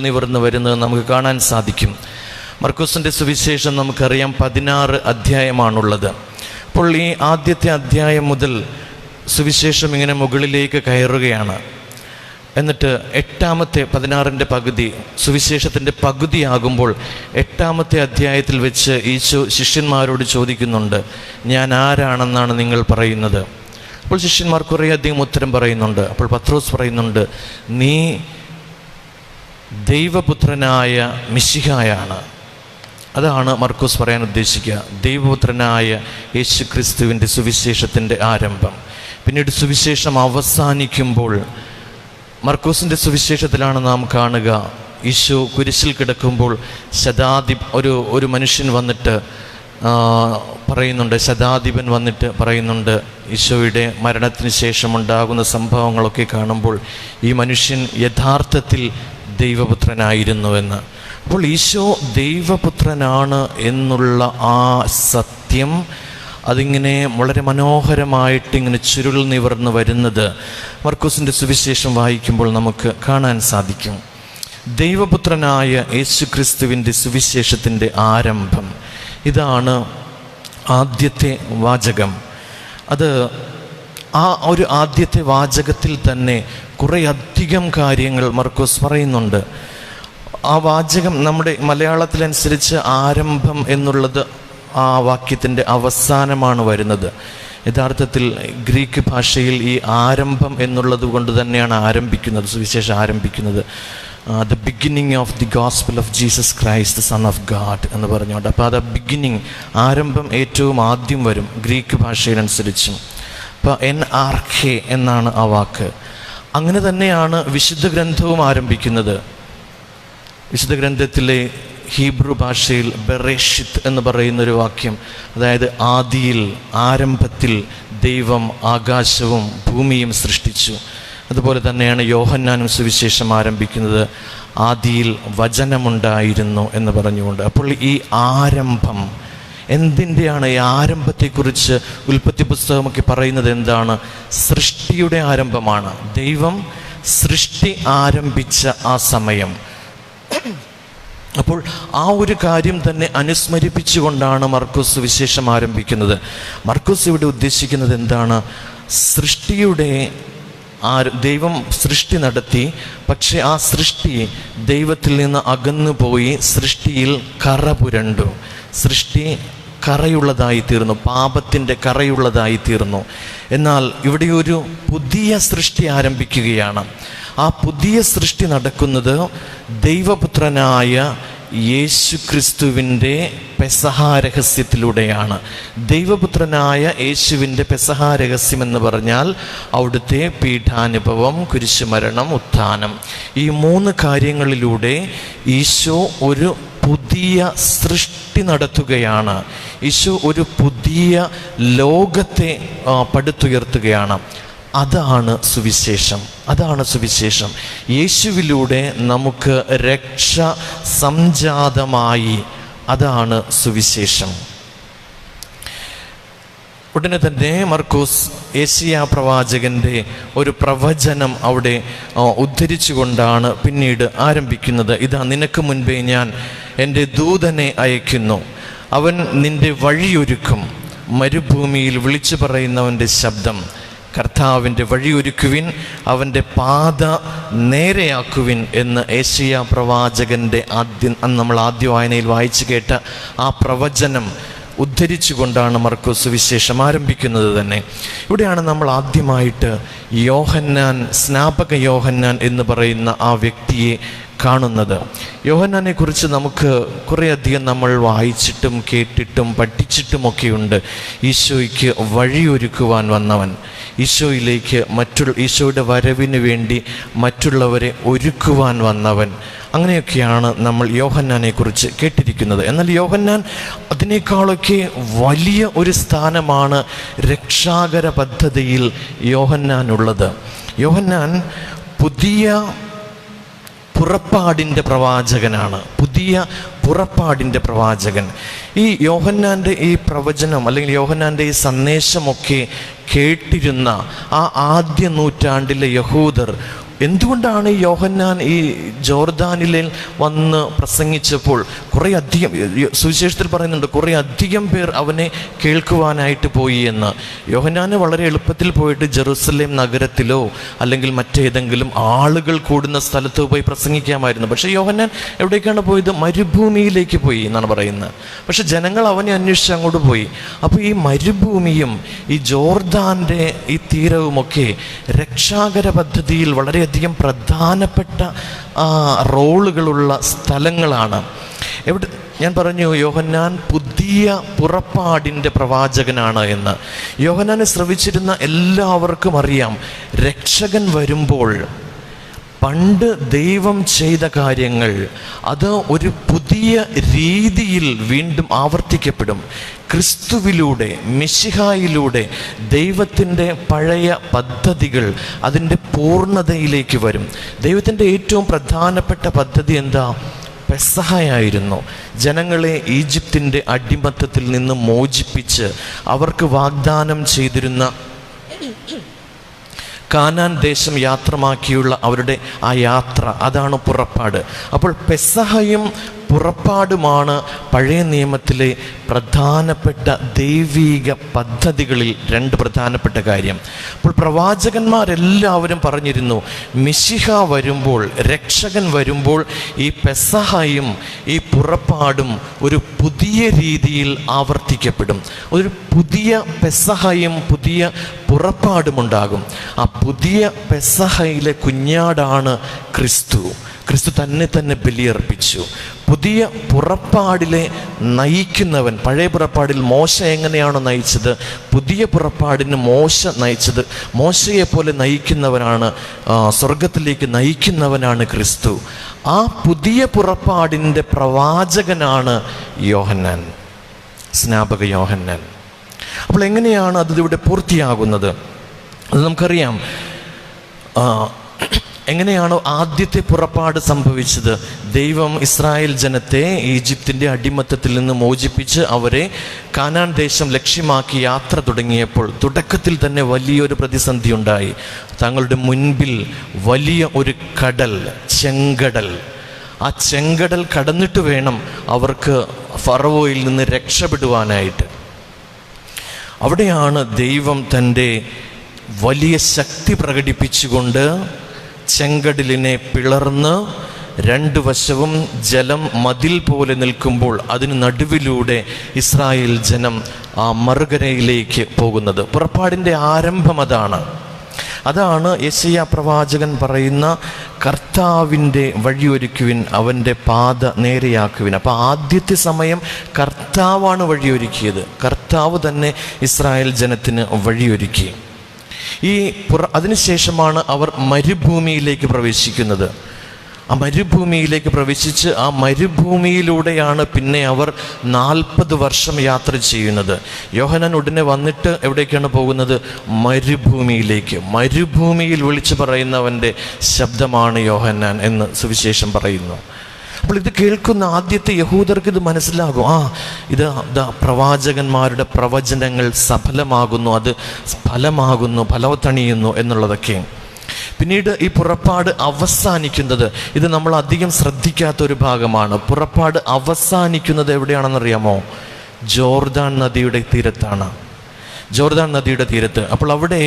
നിവർന്ന് വരുന്നത് നമുക്ക് കാണാൻ സാധിക്കും. മർക്കോസിൻ്റെ സുവിശേഷം നമുക്കറിയാം 16 അധ്യായമാണുള്ളത്. അപ്പോൾ ഈ ആദ്യത്തെ അധ്യായം മുതൽ സുവിശേഷം ഇങ്ങനെ മുകളിലേക്ക് കയറുകയാണ്. എന്നിട്ട് 16ന്റെ പകുതി, സുവിശേഷത്തിൻ്റെ പകുതിയാകുമ്പോൾ 8ാമത്തെ അധ്യായത്തിൽ വെച്ച് ഈശോ ശിഷ്യന്മാരോട് ചോദിക്കുന്നുണ്ട്, ഞാൻ ആരാണെന്നാണ് നിങ്ങൾ പറയുന്നത്? അപ്പോൾ ശിഷ്യന്മാർ കുറേയധികം ഉത്തരം പറയുന്നുണ്ട്. അപ്പോൾ പത്രോസ് പറയുന്നുണ്ട്, നീ ദൈവപുത്രനായ മിശിഹായാണ്. അതാണ് മർക്കോസ് പറയാൻ ഉദ്ദേശിക്കുക. ദൈവപുത്രനായ യേശു ക്രിസ്തുവിൻ്റെ സുവിശേഷത്തിൻ്റെ ആരംഭം. പിന്നീട് സുവിശേഷം അവസാനിക്കുമ്പോൾ മർക്കോസിൻ്റെ സുവിശേഷത്തിലാണ് നാം കാണുക, ഈശോ കുരിശിൽ കിടക്കുമ്പോൾ ഒരു മനുഷ്യൻ വന്നിട്ട് പറയുന്നുണ്ട്, ശതാധിപൻ വന്നിട്ട് പറയുന്നുണ്ട്, ഈശോയുടെ മരണത്തിന് ശേഷം ഉണ്ടാകുന്ന സംഭവങ്ങളൊക്കെ കാണുമ്പോൾ ഈ മനുഷ്യൻ യഥാർത്ഥത്തിൽ ദൈവപുത്രനായിരുന്നുവെന്ന്. അപ്പോൾ ഈശോ ദൈവപുത്രനാണ് എന്നുള്ള ആ സത്യം അതിങ്ങനെ വളരെ മനോഹരമായിട്ട് ഇങ്ങനെ ചുരുൾ നിവർന്ന് വരുന്നത് മർക്കോസിൻ്റെ സുവിശേഷം വായിക്കുമ്പോൾ നമുക്ക് കാണാൻ സാധിക്കും. ദൈവപുത്രനായ യേശു ക്രിസ്തുവിൻ്റെ സുവിശേഷത്തിൻ്റെ ആരംഭം, ഇതാണ് ആദ്യത്തെ വാചകം. അത് ആ ഒരു ആദ്യത്തെ വാചകത്തിൽ തന്നെ കുറേയധികം കാര്യങ്ങൾ മർക്കോസ് പറയുന്നുണ്ട്. ആ വാചകം നമ്മുടെ മലയാളത്തിലനുസരിച്ച് ആരംഭം എന്നുള്ളത് ആ വാക്യത്തിൻ്റെ അവസാനമാണ് വരുന്നത്. യഥാർത്ഥത്തിൽ ഗ്രീക്ക് ഭാഷയിൽ ഈ ആരംഭം എന്നുള്ളത് കൊണ്ട് തന്നെയാണ് ആരംഭിക്കുന്നത്, സുവിശേഷം ആരംഭിക്കുന്നത്. The beginning of the gospel of Jesus Christ son of God എന്ന് പറഞ്ഞുകൊണ്ട്. അപ്പോൾ അത് ബിഗിനിങ്, ആരംഭം ഏറ്റവും ആദ്യം വരും ഗ്രീക്ക് ഭാഷയിലനുസരിച്ചും. അപ്പോൾ NRK എന്നാണ് ആ വാക്ക്. അങ്ങനെ തന്നെയാണ് വിശുദ്ധ ഗ്രന്ഥവും ആരംഭിക്കുന്നത്. വിശുദ്ധ ഗ്രന്ഥത്തിലെ ഹീബ്രു ഭാഷയിൽ ബെറേഷിത്ത് എന്ന് പറയുന്നൊരു വാക്യം, അതായത് ആദിയിൽ, ആരംഭത്തിൽ ദൈവം ആകാശവും ഭൂമിയും സൃഷ്ടിച്ചു. അതുപോലെ തന്നെയാണ് യോഹന്നാനും സുവിശേഷം ആരംഭിക്കുന്നത്, ആദിയിൽ വചനമുണ്ടായിരുന്നു എന്ന് പറഞ്ഞുകൊണ്ട്. അപ്പോൾ ഈ ആരംഭം എന്തിൻ്റെയാണ്? ഈ ആരംഭത്തെക്കുറിച്ച് ഉൽപ്പത്തി പുസ്തകമൊക്കെ പറയുന്നത് എന്താണ്? സൃഷ്ടിയുടെ ആരംഭമാണ്. ദൈവം സൃഷ്ടി ആരംഭിച്ച ആ സമയം. അപ്പോൾ ആ ഒരു കാര്യം തന്നെ അനുസ്മരിപ്പിച്ചുകൊണ്ടാണ് മർക്കോസ് സുവിശേഷം ആരംഭിക്കുന്നത്. മർക്കോസ് ഇവിടെ ഉദ്ദേശിക്കുന്നത് എന്താണ്? സൃഷ്ടിയുടെ ദൈവം സൃഷ്ടി നടത്തി, പക്ഷെ ആ സൃഷ്ടി ദൈവത്തിൽ നിന്ന് അകന്നു പോയി സൃഷ്ടിയിൽ കറ പുരണ്ടു. സൃഷ്ടി കറയുള്ളതായി തീർന്നു, പാപത്തിൻ്റെ കറയുള്ളതായി തീർന്നു. എന്നാൽ ഇവിടെ ഒരു പുതിയ സൃഷ്ടി ആരംഭിക്കുകയാണ്. ആ പുതിയ സൃഷ്ടി നടക്കുന്നത് ദൈവപുത്രനായ യേശുക്രിസ്തുവിൻ്റെ പെസഹാ രഹസ്യത്തിലൂടെയാണ്. ദൈവപുത്രനായ യേശുവിൻ്റെ പെസഹാ രഹസ്യം എന്ന് പറഞ്ഞാൽ അവിടുത്തെ പീഠാനുഭവം, കുരിശുമരണം, ഉത്ഥാനം. ഈ 3 കാര്യങ്ങളിലൂടെ ഈശോ ഒരു പുതിയ സൃഷ്ടി നടത്തുകയാണ്. ഈശോ ഒരു പുതിയ ലോകത്തെ പടുത്തുയർത്തുകയാണ്. അതാണ് സുവിശേഷം. അതാണ് സുവിശേഷം. യേശുവിലൂടെ നമുക്ക് രക്ഷ സംജാതമായി. അതാണ് സുവിശേഷം. ഉടനെ തന്നെ മർക്കോസ് യെശയ്യാ പ്രവാചകൻ്റെ ഒരു പ്രവചനം അവിടെ ഉദ്ധരിച്ചുകൊണ്ടാണ് പിന്നീട് ആരംഭിക്കുന്നത്. ഇതാ, നിനക്ക് മുൻപേ ഞാൻ എൻ്റെ ദൂതനെ അയക്കുന്നു, അവൻ നിൻ്റെ വഴിയൊരുക്കും. മരുഭൂമിയിൽ വിളിച്ചു പറയുന്നവൻ്റെ ശബ്ദം, കർത്താവിൻ്റെ വഴിയൊരുക്കുവിൻ, അവൻ്റെ പാത നേരെയാക്കുവിൻ എന്ന് യെശയ്യാ പ്രവാചകൻ്റെ നമ്മൾ ആദ്യ വായനയിൽ വായിച്ചു കേട്ട ആ പ്രവചനം ഉദ്ധരിച്ചുകൊണ്ടാണ് മർക്കോസ് സുവിശേഷം ആരംഭിക്കുന്നത് തന്നെ. ഇവിടെയാണ് നമ്മൾ ആദ്യമായിട്ട് യോഹന്നാൻ, സ്നാപക യോഹന്നാൻ എന്ന് പറയുന്ന ആ വ്യക്തിയെ കാണുന്നത്. യോഹന്നാനെ കുറിച്ച് നമുക്ക് കുറേയധികം നമ്മൾ വായിച്ചിട്ടും കേട്ടിട്ടും പഠിച്ചിട്ടുമൊക്കെയുണ്ട്. ഈശോയ്ക്ക് വഴിയൊരുക്കുവാൻ വന്നവൻ, ഈശോയിലേക്ക് ഈശോയുടെ വരവിന് വേണ്ടി മറ്റുള്ളവരെ ഒരുക്കുവാൻ വന്നവൻ, അങ്ങനെയൊക്കെയാണ് നമ്മൾ യോഹന്നാനെ കുറിച്ച് കേട്ടിരിക്കുന്നത്. എന്നാൽ യോഹന്നാൻ അതിനേക്കാളൊക്കെ വലിയ ഒരു സ്ഥാനമാണ് രക്ഷാകര പദ്ധതിയിൽ യോഹന്നാനുള്ളത്. യോഹന്നാൻ പുതിയ പുറപ്പാടിൻ്റെ പ്രവാചകനാണ്. പുതിയ പുറപ്പാടിൻ്റെ പ്രവാചകൻ. ഈ യോഹന്നാൻ്റെ ഈ പ്രവചനം അല്ലെങ്കിൽ യോഹന്നാൻ്റെ ഈ സന്ദേശമൊക്കെ കേട്ടിരുന്ന ആ ആദ്യ നൂറ്റാണ്ടിലെ യഹൂദർ, എന്തുകൊണ്ടാണ് യോഹന്നാൻ ഈ ജോർദാനിൽ വന്ന് പ്രസംഗിച്ചപ്പോൾ കുറേ അധികം, സുവിശേഷത്തിൽ പറയുന്നുണ്ട്, കുറേ അധികം പേർ അവനെ കേൾക്കുവാനായിട്ട് പോയി എന്ന്. യോഹന്നാന് വളരെ എളുപ്പത്തിൽ പോയിട്ട് ജെറുസലേം നഗരത്തിലോ അല്ലെങ്കിൽ മറ്റേതെങ്കിലും ആളുകൾ കൂടുന്ന സ്ഥലത്തോ പോയി പ്രസംഗിക്കാമായിരുന്നു. പക്ഷേ യോഹന്നാൻ എവിടേക്കാണ് പോയത്? മരുഭൂമിയിലേക്ക് പോയി എന്നാണ് പറയുന്നത്. പക്ഷെ ജനങ്ങൾ അവനെ അന്വേഷിച്ച് അങ്ങോട്ട് പോയി. അപ്പോൾ ഈ മരുഭൂമിയും ഈ ജോർദാൻ്റെ ഈ തീരവുമൊക്കെ രക്ഷാകര പദ്ധതിയിൽ വളരെയധികം പ്രധാനപ്പെട്ട റോളുകളുള്ള സ്ഥലങ്ങളാണ്. ഞാൻ പറഞ്ഞു യോഹന്നാൻ പുതിയ പുറപ്പാടിൻ്റെ പ്രവാചകനാണ് എന്ന്. യോഹന്നാനെ ശ്രവിച്ചിരുന്ന എല്ലാവർക്കും അറിയാം, രക്ഷകൻ വരുമ്പോൾ പണ്ട് ദൈവം ചെയ്ത കാര്യങ്ങൾ അത് ഒരു പുതിയ രീതിയിൽ വീണ്ടും ആവർത്തിക്കപ്പെടും. ക്രിസ്തുവിലൂടെ, മിശിഹായിലൂടെ ദൈവത്തിൻ്റെ പഴയ പദ്ധതികൾ അതിൻ്റെ പൂർണ്ണതയിലേക്ക് വരും. ദൈവത്തിൻ്റെ ഏറ്റവും പ്രധാനപ്പെട്ട പദ്ധതി എന്താ? പെസഹയായിരുന്നു. ജനങ്ങളെ ഈജിപ്തിൻ്റെ അടിമത്തത്തിൽ നിന്ന് മോചിപ്പിച്ച് അവർക്ക് വാഗ്ദാനം ചെയ്തിരുന്ന കാനാൻ ദേശം യാത്രമാക്കിയുള്ള അവരുടെ ആ യാത്ര, അതാണ് പുറപ്പാട്. അപ്പോൾ പെസഹയും പുറപ്പാടുമാണ് പഴയ നിയമത്തിലെ പ്രധാനപ്പെട്ട ദൈവീക പദ്ധതികളിൽ 2 പ്രധാനപ്പെട്ട കാര്യം. അപ്പോൾ പ്രവാചകന്മാരെല്ലാവരും പറഞ്ഞിരുന്നു, മിശിഹ വരുമ്പോൾ, രക്ഷകൻ വരുമ്പോൾ ഈ പെസഹയും ഈ പുറപ്പാടും ഒരു പുതിയ രീതിയിൽ ആവർത്തിക്കപ്പെടും. ഒരു പുതിയ പെസഹയും പുതിയ പുറപ്പാടുമുണ്ടാകും. ആ പുതിയ പെസഹയിലെ കുഞ്ഞാടാണ് ക്രിസ്തു. ക്രിസ്തു തന്നെ ബലിയർപ്പിച്ചു. പുതിയ പുറപ്പാടിലെ നയിക്കുന്നവൻ, പഴയ പുറപ്പാടിൽ മോശ എങ്ങനെയാണോ നയിച്ചത്, പുതിയ പുറപ്പാടിന് മോശ നയിച്ചത്, മോശയെപ്പോലെ നയിക്കുന്നവനാണ്, സ്വർഗത്തിലേക്ക് നയിക്കുന്നവനാണ് ക്രിസ്തു. ആ പുതിയ പുറപ്പാടിൻ്റെ പ്രവാചകനാണ് യോഹന്നാൻ, സ്നാപക യോഹന്നാൻ. അപ്പോൾ എങ്ങനെയാണ് അത് ഇവിടെ പൂർത്തിയാകുന്നത്? അത് നമുക്കറിയാം. എങ്ങനെയാണോ ആദ്യത്തെ പുറപ്പാട് സംഭവിച്ചത്? ദൈവം ഇസ്രായേൽ ജനത്തെ ഈജിപ്തിൻ്റെ അടിമത്തത്തിൽ നിന്ന് മോചിപ്പിച്ച് അവരെ കാനാൻ ദേശം ലക്ഷ്യമാക്കി യാത്ര തുടങ്ങിയപ്പോൾ തുടക്കത്തിൽ തന്നെ വലിയൊരു പ്രതിസന്ധി ഉണ്ടായി. തങ്ങളുടെ മുൻപിൽ വലിയ ഒരു കടൽ, ചെങ്കടൽ. ആ ചെങ്കടൽ കടന്നിട്ട് വേണം അവർക്ക് ഫറവോയിൽ നിന്ന് രക്ഷപ്പെടുവാനായിട്ട്. അവിടെയാണ് ദൈവം തൻ്റെ വലിയ ശക്തി പ്രകടിപ്പിച്ചുകൊണ്ട് ചെങ്കടലിനെ പിളർന്ന് 2 വശവും ജലം മതിൽ പോലെ നിൽക്കുമ്പോൾ അതിന് നടുവിലൂടെ ഇസ്രായേൽ ജനം ആ മറുകരയിലേക്ക് പോകുന്നത്. പുറപ്പാടിൻ്റെ ആരംഭം അതാണ് യെശയ്യാ പ്രവാചകൻ പറയുന്ന, കർത്താവിൻ്റെ വഴിയൊരുക്കുവിൻ, അവൻ്റെ പാത നേരെയാക്കുവിൻ. അപ്പോൾ ആദ്യത്തെ സമയം കർത്താവാണ് വഴിയൊരുക്കിയത്. കർത്താവ് തന്നെ ഇസ്രായേൽ ജനത്തിന് വഴിയൊരുക്കി. അതിനുശേഷമാണ് അവർ മരുഭൂമിയിലേക്ക് പ്രവേശിക്കുന്നത്. ആ മരുഭൂമിയിലേക്ക് പ്രവേശിച്ച് ആ മരുഭൂമിയിലൂടെയാണ് പിന്നെ അവർ 40 വർഷം യാത്ര ചെയ്യുന്നത്. യോഹന്നാൻ ഉടനെ വന്നിട്ട് എവിടേക്കാണ് പോകുന്നത്? മരുഭൂമിയിലേക്ക്. മരുഭൂമിയിൽ വിളിച്ചു പറയുന്നവൻ്റെ ശബ്ദമാണ് യോഹന്നാൻ എന്ന് സുവിശേഷം പറയുന്നു. അപ്പോൾ ഇത് കേൾക്കുന്ന ആദ്യത്തെ യഹൂദർക്ക് ഇത് മനസ്സിലാകും, ഇത് പ്രവാചകന്മാരുടെ പ്രവചനങ്ങൾ സഫലമാകുന്നു, അത് ഫലമാകുന്നു, ഫലവത്തണിയുന്നു എന്നുള്ളതൊക്കെ. പിന്നീട് ഈ പുറപ്പാട് അവസാനിക്കുന്നത്, ഇത് നമ്മൾ അധികം ശ്രദ്ധിക്കാത്ത ഒരു ഭാഗമാണ്. പുറപ്പാട് അവസാനിക്കുന്നത് എവിടെയാണെന്നറിയാമോ? ജോർദാൻ നദിയുടെ തീരത്താണ്. ജോർദാൻ നദിയുടെ തീരത്ത്. അപ്പോൾ അവിടെ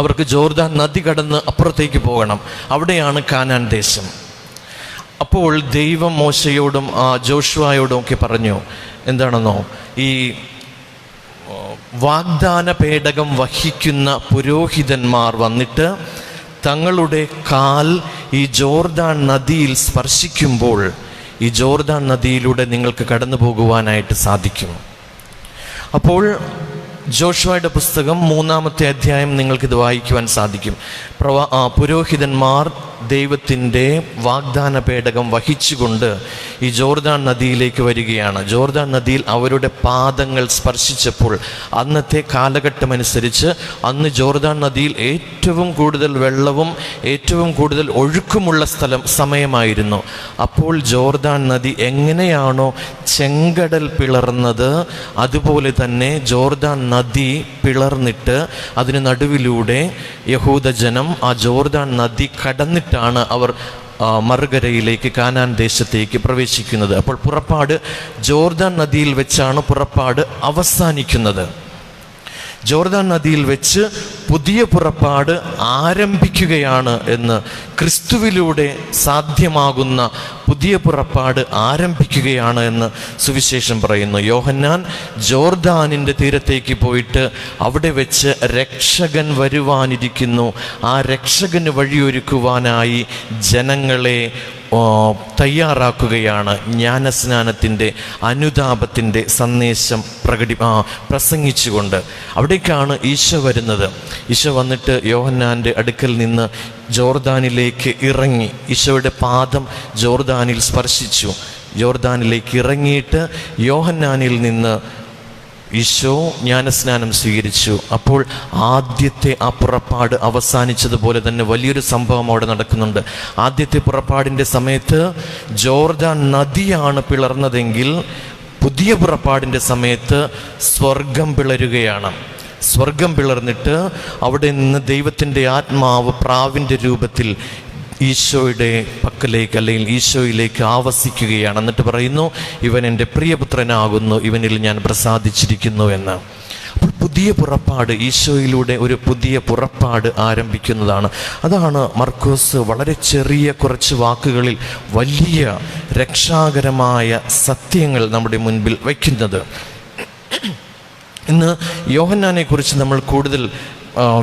അവർക്ക് ജോർദാൻ നദി കടന്ന് അപ്പുറത്തേക്ക് പോകണം. അവിടെയാണ് കാനാൻ ദേശം. അപ്പോൾ ദൈവം മോശയോടും ജോഷുവയോടും ഒക്കെ പറഞ്ഞു, എന്താണെന്നോ, ഈ വാഗ്ദാന പേടകം വഹിക്കുന്ന പുരോഹിതന്മാർ വന്നിട്ട് തങ്ങളുടെ കാൽ ഈ ജോർദാൻ നദിയിൽ സ്പർശിക്കുമ്പോൾ ഈ ജോർദാൻ നദിയിലൂടെ നിങ്ങൾക്ക് കടന്നു പോകുവാനായിട്ട് സാധിക്കും. അപ്പോൾ ജോഷുവയുടെ പുസ്തകം 3-ാമത്തെ അധ്യായം നിങ്ങൾക്കിത് വായിക്കുവാൻ സാധിക്കും. പുരോഹിതന്മാർ ദൈവത്തിൻ്റെ വാഗ്ദാന പേടകം വഹിച്ചുകൊണ്ട് ഈ ജോർദാൻ നദിയിലേക്ക് വരികയാണ്. ജോർദാൻ നദിയിൽ അവരുടെ പാദങ്ങൾ സ്പർശിച്ചപ്പോൾ അന്നത്തെ കാലഘട്ടമനുസരിച്ച് അന്ന് ജോർദാൻ നദിയിൽ ഏറ്റവും കൂടുതൽ വെള്ളവും ഏറ്റവും കൂടുതൽ ഒഴുക്കുമുള്ള സമയമായിരുന്നു. അപ്പോൾ ജോർദാൻ നദി എങ്ങനെയാണോ ചെങ്കടൽ പിളർന്നത്, അതുപോലെ തന്നെ ജോർദാൻ നദി പിളർന്നിട്ട് അതിന് നടുവിലൂടെ യഹൂദജനം ആ ജോർദാൻ നദി കടന്നിട്ടാണ് അവർ മറുകരയിലേക്ക്, കാനാൻ ദേശത്തേക്ക് പ്രവേശിക്കുന്നത്. അപ്പോൾ പുറപ്പാട് ജോർദാൻ നദിയിൽ വെച്ചാണ് പുറപ്പാട് അവസാനിക്കുന്നത്. ജോർദാൻ നദിയിൽ വെച്ച് പുതിയ പുറപ്പാട് ആരംഭിക്കുകയാണ് എന്ന്, ക്രിസ്തുവിലൂടെ സാധ്യമാകുന്ന പുതിയ പുറപ്പാട് ആരംഭിക്കുകയാണ് എന്ന് സുവിശേഷം പറയുന്നു. യോഹന്നാൻ ജോർദാനിൻ്റെ തീരത്തേക്ക് പോയിട്ട് അവിടെ വെച്ച് രക്ഷകൻ വരുവാനിരിക്കുന്നു, ആ രക്ഷകന് വഴിയൊരുക്കുവാനായി ജനങ്ങളെ തയ്യാറാക്കുകയാണ്. ജ്ഞാനസ്നാനത്തിൻ്റെ, അനുതാപത്തിൻ്റെ സന്ദേശം പ്രസംഗിച്ചുകൊണ്ട് അവിടേക്കാണ് ഈശോ വരുന്നത്. ഈശോ വന്നിട്ട് യോഹന്നാൻ്റെ അടുക്കൽ നിന്ന് ജോർദാനിലേക്ക് ഇറങ്ങി. ഈശോയുടെ പാദം ജോർദാനിൽ സ്പർശിച്ചു. ജോർദാനിലേക്ക് ഇറങ്ങിയിട്ട് യോഹന്നാനിൽ നിന്ന് ഈശോ ജ്ഞാനസ്നാനം സ്വീകരിച്ചു. അപ്പോൾ ആദ്യത്തെ ആ പുറപ്പാട് അവസാനിച്ചതുപോലെ തന്നെ വലിയൊരു സംഭവം അവിടെ നടക്കുന്നുണ്ട്. ആദ്യത്തെ പുറപ്പാടിൻ്റെ സമയത്ത് ജോർദാൻ നദിയാണ് പിളർന്നതെങ്കിൽ പുതിയ പുറപ്പാടിൻ്റെ സമയത്ത് സ്വർഗം പിളരുകയാണ്. സ്വർഗം പിളർന്നിട്ട് അവിടെ നിന്ന് ദൈവത്തിൻ്റെ ആത്മാവ് പ്രാവിൻ്റെ രൂപത്തിൽ ഈശോയുടെ പക്കലേക്ക് അല്ലെങ്കിൽ ഈശോയിലേക്ക് ആവസിക്കുകയാണ്. എന്നിട്ട് പറയുന്നു, ഇവൻ എൻ്റെ പ്രിയപുത്രനാകുന്നു, ഇവനിൽ ഞാൻ പ്രസാദിച്ചിരിക്കുന്നു എന്ന്. അപ്പോൾ പുതിയ പുറപ്പാട്, ഈശോയിലൂടെ ഒരു പുതിയ പുറപ്പാട് ആരംഭിക്കുന്നതാണ്. അതാണ് മർക്കോസ് വളരെ ചെറിയ കുറച്ച് വാക്കുകളിൽ വലിയ രക്ഷാകരമായ സത്യങ്ങൾ നമ്മുടെ മുൻപിൽ വയ്ക്കുന്നത്. ഇന്ന് യോഹന്നാനെ കുറിച്ച് നമ്മൾ കൂടുതൽ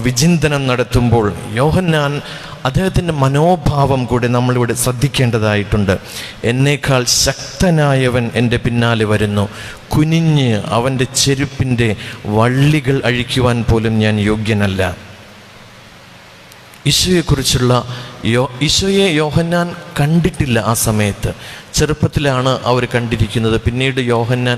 വിചിന്തനം നടത്തുമ്പോൾ യോഹന്നാൻ, അദ്ദേഹത്തിൻ്റെ മനോഭാവം കൂടി നമ്മളിവിടെ ശ്രദ്ധിക്കേണ്ടതായിട്ടുണ്ട്. എന്നേക്കാൾ ശക്തനായവൻ എൻ്റെ പിന്നാലെ വരുന്നു, കുനിഞ്ഞ് അവൻ്റെ ചെരുപ്പിൻ്റെ വള്ളികൾ അഴിക്കുവാൻ പോലും ഞാൻ യോഗ്യനല്ല. ഈശോയെ യോഹന്നാൻ കണ്ടിട്ടില്ല. ആ സമയത്ത് ചെറുപ്പത്തിലാണ് അവർ കണ്ടിരിക്കുന്നത്. പിന്നീട് യോഹന്നാൻ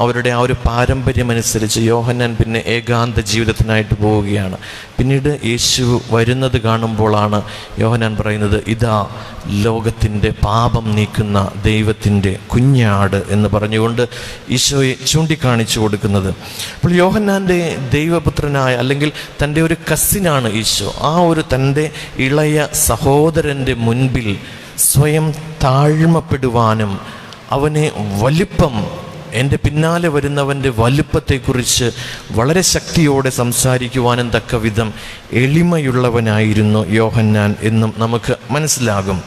അവരുടെ ആ ഒരു പാരമ്പര്യമനുസരിച്ച് യോഹന്നാൻ പിന്നെ ഏകാന്ത ജീവിതത്തിനായിട്ട് പോവുകയാണ്. പിന്നീട് യേശു വരുന്നത് കാണുമ്പോഴാണ് യോഹന്നാൻ പറയുന്നത്, ഇതാ ലോകത്തിൻ്റെ പാപം നീക്കുന്ന ദൈവത്തിൻ്റെ കുഞ്ഞാട് എന്ന് പറഞ്ഞുകൊണ്ട് ഈശോയെ ചൂണ്ടിക്കാണിച്ചു കൊടുക്കുന്നത്. അപ്പോൾ യോഹന്നാൻ്റെ ദൈവപുത്രനായ, അല്ലെങ്കിൽ തൻ്റെ ഒരു കസിനാണ് ഈശോ. ആ ഒരു തൻ്റെ ഇളയ സഹോദരൻ്റെ മുൻപിൽ സ്വയം താഴ്മപ്പെടുവാനും അവനെ വലിപ്പം, എൻ്റെ പിന്നാലെ വരുന്നവൻ്റെ വലുപ്പത്തെക്കുറിച്ച് വളരെ ശക്തിയോടെ സംസാരിക്കുവാനും തക്ക വിധം എളിമയുള്ളവനായിരുന്നു യോഹന്നാൻ എന്നും നമുക്ക് മനസ്സിലാകും.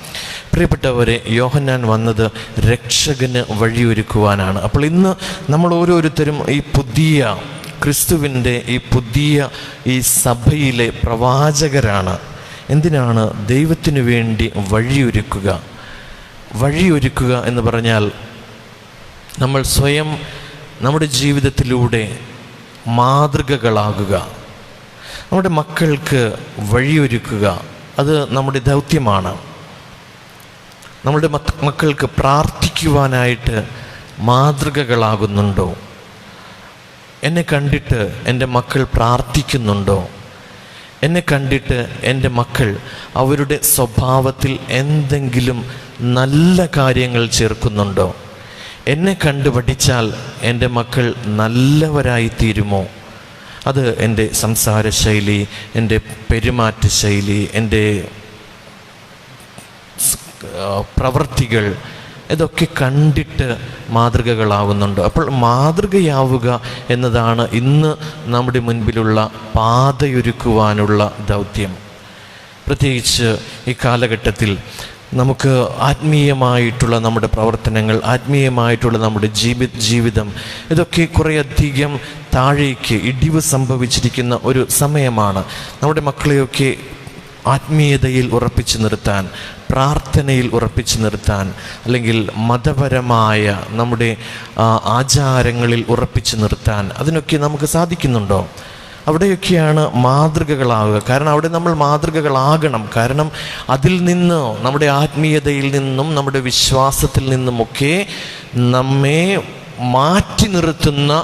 പ്രിയപ്പെട്ടവരെ, യോഹന്നാൻ വന്നത് രക്ഷകന് വഴിയൊരുക്കുവാനാണ്. അപ്പോൾ ഇന്ന് നമ്മൾ ഓരോരുത്തരും ഈ പുതിയ ക്രിസ്തുവിൻ്റെ ഈ പുതിയ ഈ സഭയിലെ പ്രവാചകരാണ്. എന്തിനാണ്? ദൈവത്തിനു വേണ്ടി വഴിയൊരുക്കുക. വഴിയൊരുക്കുക എന്ന് പറഞ്ഞാൽ നമ്മൾ സ്വയം നമ്മുടെ ജീവിതത്തിലൂടെ മാതൃകകളാകുക, നമ്മുടെ മക്കൾക്ക് വഴിയൊരുക്കുക. അത് നമ്മുടെ ദൗത്യമാണ്. നമ്മുടെ മക്കൾക്ക് പ്രാർത്ഥിക്കുവാനായിട്ട് മാതൃകകളാകുന്നുണ്ടോ? എന്നെ കണ്ടിട്ട് എൻ്റെ മക്കൾ പ്രാർത്ഥിക്കുന്നുണ്ടോ? എന്നെ കണ്ടിട്ട് എൻ്റെ മക്കൾ അവരുടെ സ്വഭാവത്തിൽ എന്തെങ്കിലും നല്ല കാര്യങ്ങൾ ചേർക്കുന്നുണ്ടോ? എന്നെ കണ്ടു പഠിച്ചാൽ എൻ്റെ മക്കൾ നല്ലവരായിത്തീരുമോ? അത് എൻ്റെ സംസാര ശൈലി, എൻ്റെ പെരുമാറ്റ ശൈലി, എൻ്റെ പ്രവൃത്തികൾ, ഇതൊക്കെ കണ്ടിട്ട് മാതൃകകളാവുന്നുണ്ട്. അപ്പോൾ മാതൃകയാവുക എന്നതാണ് ഇന്ന് നമ്മുടെ മുൻപിലുള്ള പാതയൊരുക്കുവാനുള്ള ദൗത്യം. പ്രത്യേകിച്ച് ഈ കാലഘട്ടത്തിൽ നമുക്ക് ആത്മീയമായിട്ടുള്ള നമ്മുടെ പ്രവർത്തനങ്ങൾ, ആത്മീയമായിട്ടുള്ള നമ്മുടെ ജീവിതം, ഇതൊക്കെ കുറേയധികം താഴേക്ക് ഇടിവ് സംഭവിച്ചിരിക്കുന്ന ഒരു സമയമാണ്. നമ്മുടെ മക്കളെയൊക്കെ ആത്മീയതയിൽ ഉറപ്പിച്ചു നിർത്താൻ, പ്രാർത്ഥനയിൽ ഉറപ്പിച്ചു നിർത്താൻ, അല്ലെങ്കിൽ മതപരമായ നമ്മുടെ ആചാരങ്ങളിൽ ഉറപ്പിച്ചു നിർത്താൻ, അതിനൊക്കെ നമുക്ക് സാധിക്കുന്നുണ്ടോ? അവിടെയൊക്കെയാണ് മാതൃകകളാവുക. കാരണം അവിടെ നമ്മൾ മാതൃകകളാകണം. കാരണം അതിൽ നിന്ന്, നമ്മുടെ ആത്മീയതയിൽ നിന്നും നമ്മുടെ വിശ്വാസത്തിൽ നിന്നുമൊക്കെ നമ്മെ മാറ്റി നിർത്തുന്ന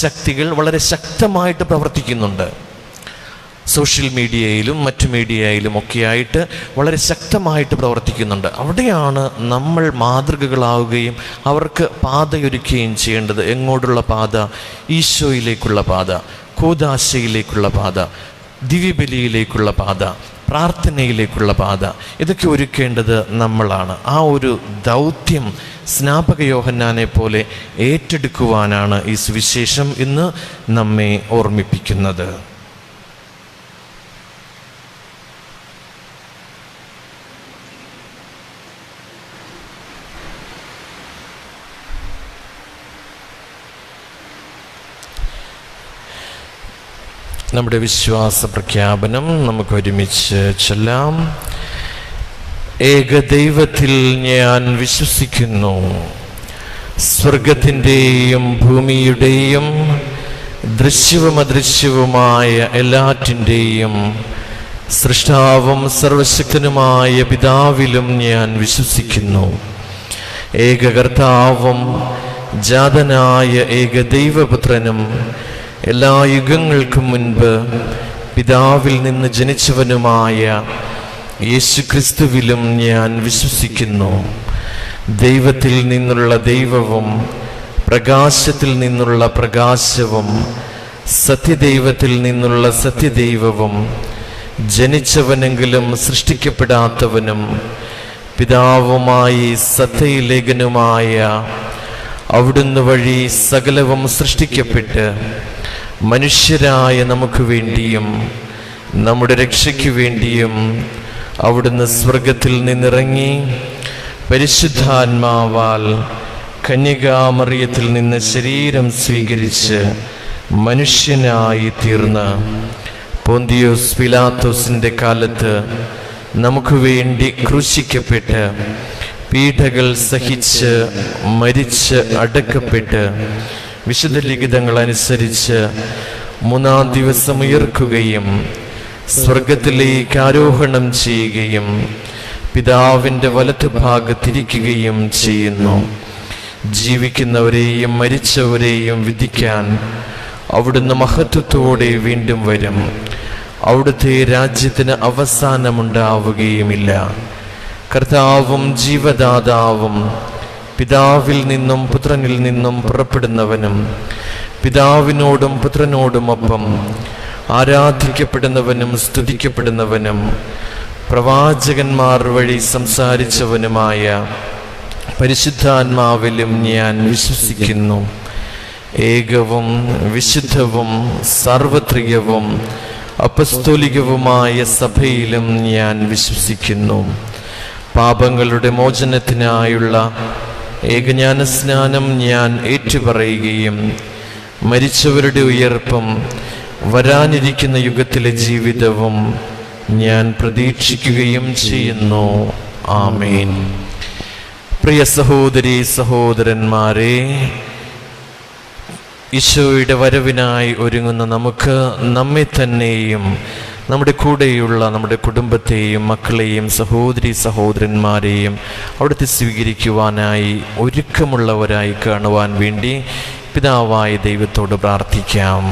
ശക്തികൾ വളരെ ശക്തമായിട്ട് പ്രവർത്തിക്കുന്നുണ്ട്. സോഷ്യൽ മീഡിയയിലും മറ്റു മീഡിയയിലും ഒക്കെയായിട്ട് വളരെ ശക്തമായിട്ട് പ്രവർത്തിക്കുന്നുണ്ട്. അവിടെയാണ് നമ്മൾ മാതൃകകളാവുകയും അവർക്ക് പാതയൊരുക്കുകയും ചെയ്യേണ്ടത്. എങ്ങോട്ടുള്ള പാത? ഈശോയിലേക്കുള്ള പാത, കൂദാശയിലേക്കുള്ള പാത, ദിവ്യബലിയിലേക്കുള്ള പാത, പ്രാർത്ഥനയിലേക്കുള്ള പാത, ഇതൊക്കെ ഒരുക്കേണ്ടത് നമ്മളാണ്. ആ ഒരു ദൗത്യം സ്നാപക യോഹന്നാനെ പോലെ ഏറ്റെടുക്കുവാനാണ് ഈ സുവിശേഷം ഇന്ന് നമ്മെ ഓർമ്മിപ്പിക്കുന്നത്. നമ്മുടെ വിശ്വാസ പ്രഖ്യാപനം നമുക്ക് ഒരുമിച്ച് ചൊല്ലാം. ഏകദൈവത്തിൽ ഞാൻ വിശ്വസിക്കുന്നു, സ്വർഗത്തിൻ്റെയും ഭൂമിയുടെയും ദൃശ്യവും അദൃശ്യവുമായ എല്ലാറ്റിൻ്റെയും സൃഷ്ടാവും സർവശക്തനുമായ പിതാവിലും ഞാൻ വിശ്വസിക്കുന്നു. ഏകകർത്താവും ജാതനായ ഏകദൈവപുത്രനും എല്ലാ യുഗങ്ങൾക്കും മുൻപ് പിതാവിൽ നിന്ന് ജനിച്ചവനുമായ യേശുക്രിസ്തുവിലും ഞാൻ വിശ്വസിക്കുന്നു. ദൈവത്തിൽ നിന്നുള്ള ദൈവവും പ്രകാശത്തിൽ നിന്നുള്ള പ്രകാശവും സത്യദൈവത്തിൽ നിന്നുള്ള സത്യദൈവവും ജനിച്ചവനെങ്കിലും സൃഷ്ടിക്കപ്പെടാത്തവനും പിതാവുമായി സത്യലേഖനുമായ അവിടുന്ന് വഴി സകലവും സൃഷ്ടിക്കപ്പെട്ട് മനുഷ്യരായ നമുക്ക് വേണ്ടിയും നമ്മുടെ രക്ഷയ്ക്ക് വേണ്ടിയും അവിടുന്ന് സ്വർഗത്തിൽ നിന്നിറങ്ങി പരിശുദ്ധാത്മാവാൽ കന്യകാമറിയത്തിൽ നിന്ന് ശരീരം സ്വീകരിച്ച് മനുഷ്യനായി തീർന്ന് പോന്തിയോസ് പിലാത്തോസിന്റെ കാലത്ത് നമുക്ക് വേണ്ടി ക്രൂശിക്കപ്പെട്ട് പീഡകൾ സഹിച്ച് മരിച്ച് അടക്കപ്പെട്ട് വിശുദ്ധ ലിഖിതങ്ങൾ അനുസരിച്ച് മൂന്നാം ദിവസം ഉയർക്കുകയും സ്വർഗത്തിലേക്ക് ആരോഹണം ചെയ്യുകയും പിതാവിൻ്റെ വലത്തുഭാഗത്തിരിക്കുകയും ചെയ്യുന്നു. ജീവിക്കുന്നവരെയും മരിച്ചവരെയും വിധിക്കാൻ അവിടുന്ന് മഹത്വത്തോടെ വീണ്ടും വരും. അവിടുത്തെ രാജ്യത്തിന് അവസാനമുണ്ടാവുകയുമില്ല. കർത്താവും ജീവദാതാവും പിതാവിൽ നിന്നും പുത്രനിൽ നിന്നും പുറപ്പെടുന്നവനും പിതാവിനോടും പുത്രനോടുമൊപ്പം ആരാധിക്കപ്പെടുന്നവനും സ്തുതിക്കപ്പെടുന്നവനും പ്രവാചകന്മാർ വഴി സംസാരിച്ചവനുമായ പരിശുദ്ധാത്മാവിലും ഞാൻ വിശ്വസിക്കുന്നു. ഏകവും വിശുദ്ധവും സാർവത്രികവും അപ്പസ്തോലികവുമായ സഭയിലും ഞാൻ വിശ്വസിക്കുന്നു. പാപങ്ങളുടെ മോചനത്തിനായുള്ള ഏകജ്ഞാനസ്നാനം ഞാൻ ഏറ്റുപറയുകയും മരിച്ചവരുടെ ഉയർപ്പും വരാനിരിക്കുന്ന യുഗത്തിലെ ജീവിതവും ഞാൻ പ്രതീക്ഷിക്കുകയും ചെയ്യുന്നു. ആമേൻ. പ്രിയ സഹോദരീ സഹോദരന്മാരെ, ഈശോയുടെ വരവിനായി ഒരുങ്ങുന്ന നമുക്ക് നമ്മെ തന്നെയും നമ്മുടെ കൂടെയുള്ള നമ്മുടെ കുടുംബത്തെയും മക്കളെയും സഹോദരി സഹോദരന്മാരെയും അവിടുത്തെ സ്വീകരിക്കുവാനായി ഒരുക്കമുള്ളവരായി കാണുവാൻ വേണ്ടി പിതാവായ ദൈവത്തോട് പ്രാർത്ഥിക്കാം.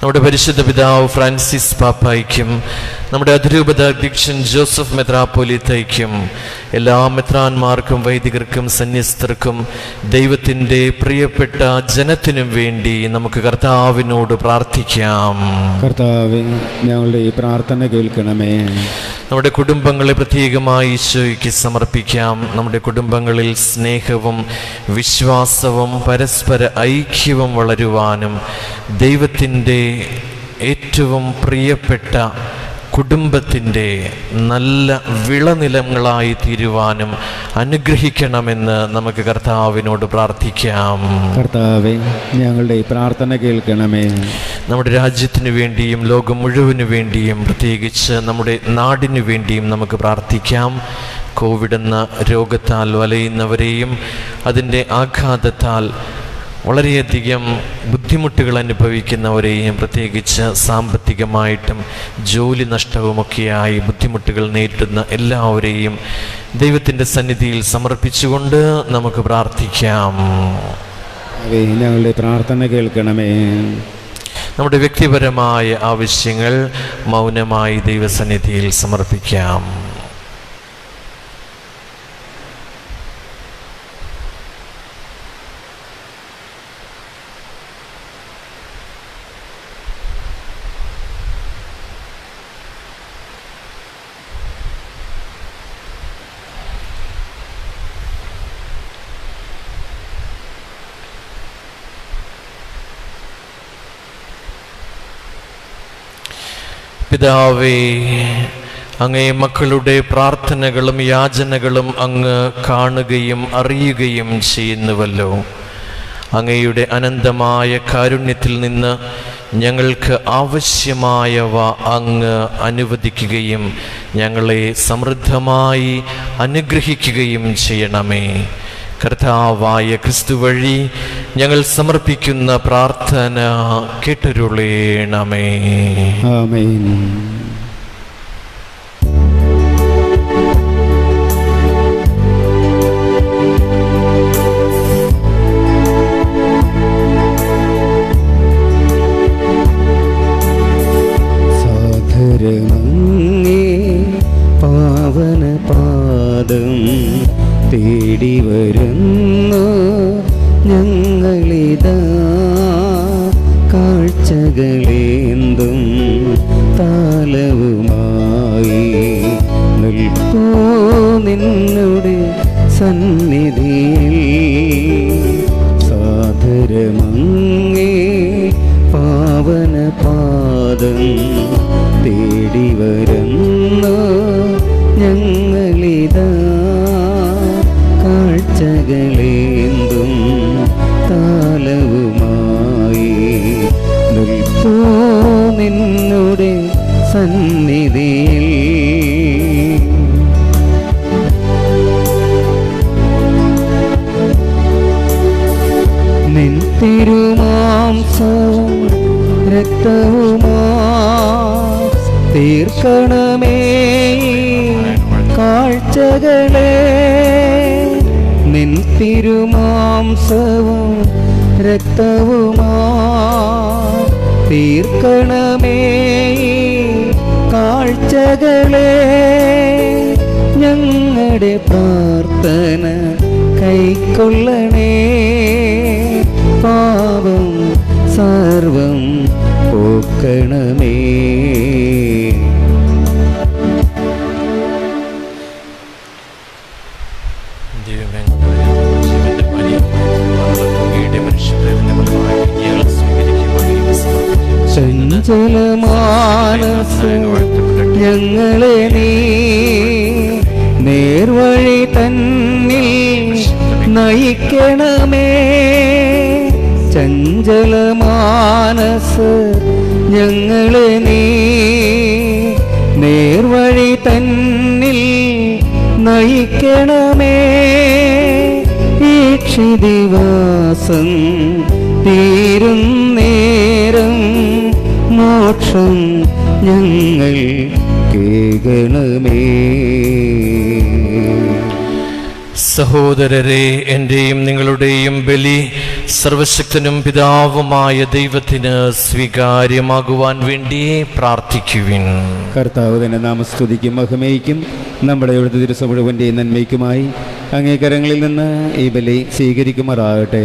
നമ്മുടെ പരിശുദ്ധ പിതാവ് ഫ്രാൻസിസ് പാപ്പായ്ക്കും നമ്മുടെ അതിരൂപത അധ്യക്ഷൻ ജോസഫ് മെത്രാപ്പോലീത്തയ്ക്കും എല്ലാ മെത്രാന്മാർക്കും വൈദികർക്കും സന്യസ്തർക്കും ദൈവത്തിൻ്റെ പ്രിയപ്പെട്ട ജനത്തിനും വേണ്ടി നമുക്ക് കർത്താവിനോട് പ്രാർത്ഥിക്കാം. കർത്താവേ, ഞങ്ങളുടെ ഈ പ്രാർത്ഥന കേൾക്കണമേ. നമ്മുടെ കുടുംബങ്ങളെ പ്രത്യേകമായി ഈശോയ്ക്ക് സമർപ്പിക്കാം. നമ്മുടെ കുടുംബങ്ങളിൽ സ്നേഹവും വിശ്വാസവും പരസ്പര ഐക്യവും വളരുവാനും ദൈവത്തിൻ്റെ ഏറ്റവും പ്രിയപ്പെട്ട കുടുംബത്തിൻ്റെ നല്ല വിളനിലങ്ങളായി തീരുവാനും അനുഗ്രഹിക്കണമെന്ന് നമുക്ക് കർത്താവിനോട് പ്രാർത്ഥിക്കാം. കർത്താവേ, ഞങ്ങളുടെ ഈ പ്രാർത്ഥന കേൾക്കണമേ. നമ്മുടെ രാജ്യത്തിന് വേണ്ടിയും ലോകം മുഴുവന് വേണ്ടിയും പ്രത്യേകിച്ച് നമ്മുടെ നാടിനു വേണ്ടിയും നമുക്ക് പ്രാർത്ഥിക്കാം. കോവിഡ് എന്ന രോഗത്താൽ വലയുന്നവരെയും അതിൻ്റെ ആഘാതത്താൽ വളരെയധികം ബുദ്ധിമുട്ടുകൾ അനുഭവിക്കുന്നവരെയും പ്രത്യേകിച്ച് സാമ്പത്തികമായിട്ടും ജോലി നഷ്ടവുമൊക്കെയായി ബുദ്ധിമുട്ടുകൾ നേരിടുന്ന എല്ലാവരെയും ദൈവത്തിൻ്റെ സന്നിധിയിൽ സമർപ്പിച്ചുകൊണ്ട് നമുക്ക് പ്രാർത്ഥിക്കാം. ഞങ്ങളുടെ പ്രാർത്ഥന കേൾക്കണമേ. നമ്മുടെ വ്യക്തിപരമായ ആവശ്യങ്ങൾ മൗനമായി ദൈവസന്നിധിയിൽ സമർപ്പിക്കാം. പിതാവേ, അങ്ങേ മക്കളുടെ പ്രാർത്ഥനകളും യാചനകളും അങ്ങ് കാണുകയും അറിയുകയും ചെയ്യുന്നുവല്ലോ. അങ്ങയുടെ അനന്തമായ കാരുണ്യത്തിൽ നിന്ന് ഞങ്ങൾക്ക് ആവശ്യമായവ അങ്ങ് അനുവദിക്കുകയും ഞങ്ങളെ സമൃദ്ധമായി അനുഗ്രഹിക്കുകയും ചെയ്യണമേ. കർത്താവായ ക്രിസ്തു വഴി ഞങ്ങൾ സമർപ്പിക്കുന്ന പ്രാർത്ഥന കേട്ടരുളേണമേ. ആമേൻ. സാധരമങ്ങേ പാവന പാദം തേടി വരുന്നു ഞങ്ങളിതാ കാഴ്ച കാഴ്ചകളേന്തും താലവുമായി നിൽപ്പൂ നിന്നുടെ സന്നിധിയിൽ സാദരമങ്ങേ പാവന പാദം തേടി വരുന്നു ഞങ്ങളിതാ കാഴ്ചകളേന്തും താലവുമായി നിൽപ്പൂ നിന്നുടെ സന്നിധിയിൽ നിൻ തിരുമാംസവും രക്തവുമാ തീർക്കണമേ കാഴ്ചകളെ നിൻ തിരുമാംസവും രക്തവുമാ തീർക്കണമേ കാഴ്ചകളെ ഞങ്ങളുടെ പ്രാർത്ഥന കൈക്കൊള്ളണേ പാപം സർവം പോക്കണമേ. ചഞ്ചലമാനസം ഞങ്ങളെ നീ നേർവഴി തന്നിൽ നയിക്കണമേ. ചഞ്ചലമാനസ് ഞങ്ങളെ നീ നേർവഴി തന്നിൽ നയിക്കണമേ. ഈ ക്ഷിതിവാസം തീരും നേരം മോക്ഷം ഞങ്ങൾ കേൾക്കണമേ. സഹോദരരെ, എൻ്റെയും നിങ്ങളുടെയും ബലി സർവശക്തനും പിതാവുമായ ദൈവത്തിന് സ്വീകാര്യമാകുവാൻ വേണ്ടി പ്രാർത്ഥിക്കുവിൻ. കർത്താവ് തന്നെ നാമസ്തുതിക്കും മഹിമയ്ക്കും നമ്മുടെ ഇവിടുത്തെ ദിവസം മുഴുവൻ്റെ നന്മയ്ക്കുമായി അങ്ങേ കരങ്ങളിൽ നിന്ന് ഈ ബലി സ്വീകരിക്കുമാറാകട്ടെ.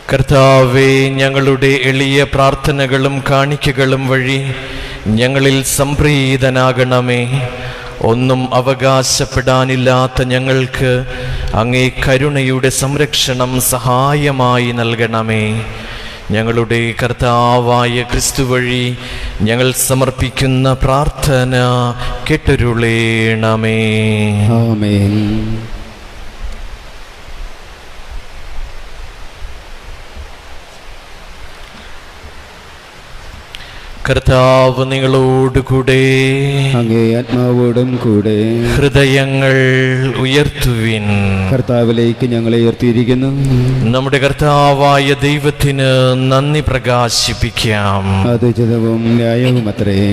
കർത്താവേ, ഞങ്ങളുടെ എളിയ പ്രാർത്ഥനകളും കാണിക്കകളും വഴി ഞങ്ങളിൽ സംപ്രീതനാകണമേ. ഒന്നും അവകാശപ്പെടാനില്ലാത്ത ഞങ്ങൾക്ക് അങ്ങേ കരുണയുടെ സംരക്ഷണം സഹായമായി നൽകണമേ. ഞങ്ങളുടെ കർത്താവായ ക്രിസ്തു വഴി ഞങ്ങൾ സമർപ്പിക്കുന്ന പ്രാർത്ഥന കേട്ടരുളേണമേ. ആമേൻ. കർത്താവ് നിങ്ങളോടുകൂടെ, അങ്ങേ ആത്മാവോടും കൂടെ. ഹൃദയങ്ങൾ ഉയർത്തുവിൻ. കർത്താവിലേക്ക് ഞങ്ങളെ ഉയർത്തിയിരിക്കുന്നു. നമ്മുടെ കർത്താവായ ദൈവത്തിന് നന്ദി പ്രകാശിപ്പിക്കാം. അത് ഉചിതവും ന്യായവും അത്രേ.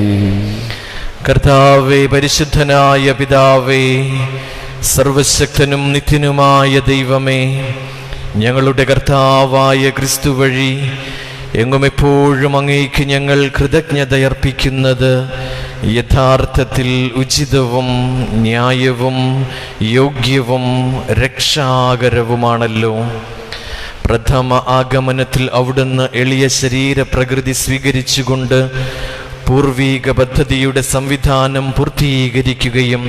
കർത്താവേ, പരിശുദ്ധനായ പിതാവേ, സർവശക്തനും നിത്യനുമായ ദൈവമേ, ഞങ്ങളുടെ കർത്താവായ ക്രിസ്തു വഴി എങ്ങും എപ്പോഴും അങ്ങേക്ക് ഞങ്ങൾ കൃതജ്ഞതയർപ്പിക്കുന്നത് യഥാർത്ഥത്തിൽ ഉചിതവും ന്യായവും യോഗ്യവും രക്ഷാകരവുമാണല്ലോ. പ്രഥമ ആഗമനത്തിൽ അവിടുന്ന് എളിയ ശരീരപ്രകൃതി സ്വീകരിച്ചുകൊണ്ട് പൂർവീക പദ്ധതിയുടെ സംവിധാനം പൂർത്തീകരിക്കുകയും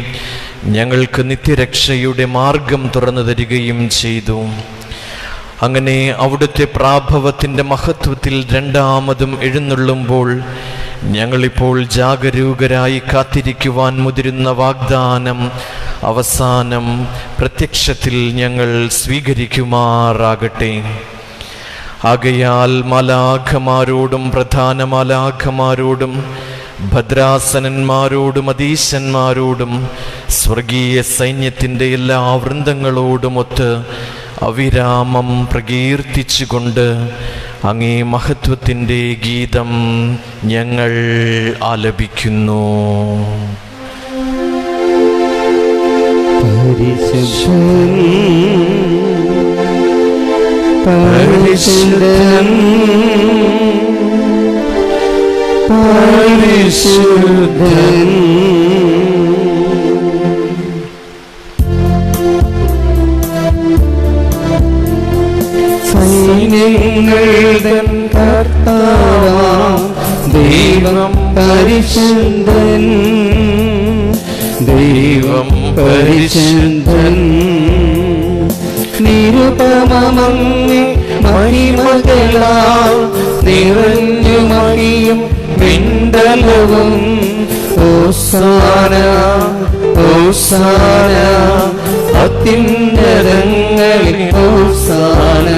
ഞങ്ങൾക്ക് നിത്യരക്ഷയുടെ മാർഗം തുറന്നു തരികയും ചെയ്തു. അങ്ങനെ അവിടുത്തെ പ്രാഭവത്തിൻ്റെ മഹത്വത്തിൽ രണ്ടാമതും എഴുന്നള്ളുമ്പോൾ ഞങ്ങളിപ്പോൾ ജാഗരൂകരായി കാത്തിരിക്കുവാൻ മുതിരുന്ന വാഗ്ദാനം അവസാനം പ്രത്യക്ഷത്തിൽ ഞങ്ങൾ സ്വീകരിക്കുമാറാകട്ടെ. ആകയാൽ മാലാഖമാരോടും പ്രധാന മാലാഖമാരോടും ഭദ്രാസനന്മാരോടും അധീശന്മാരോടും സ്വർഗീയ സൈന്യത്തിൻ്റെ എല്ലാ വൃന്ദങ്ങളോടുമൊത്ത് അവിരാമം പ്രകീർത്തിച്ചുകൊണ്ട് അങ്ങേ മഹത്വത്തിൻ്റെ ഗീതം ഞങ്ങൾ ആലപിക്കുന്നു. പരിശുദ്ധൻ പരിശുദ്ധൻ സൈന്യങ്ങളുടെ കർത്താവാ ദൈവം പരിശുദ്ധൻ, ദൈവം പരിശുദ്ധൻ. നിരുപമമങ്ങേ മഹിമകളാൽ നിറഞ്ഞു മഹിയും വിണ്ടലവും. ഹോസാന ഹോസാന അത്യുന്നതങ്ങളിൽ ഹോസാന.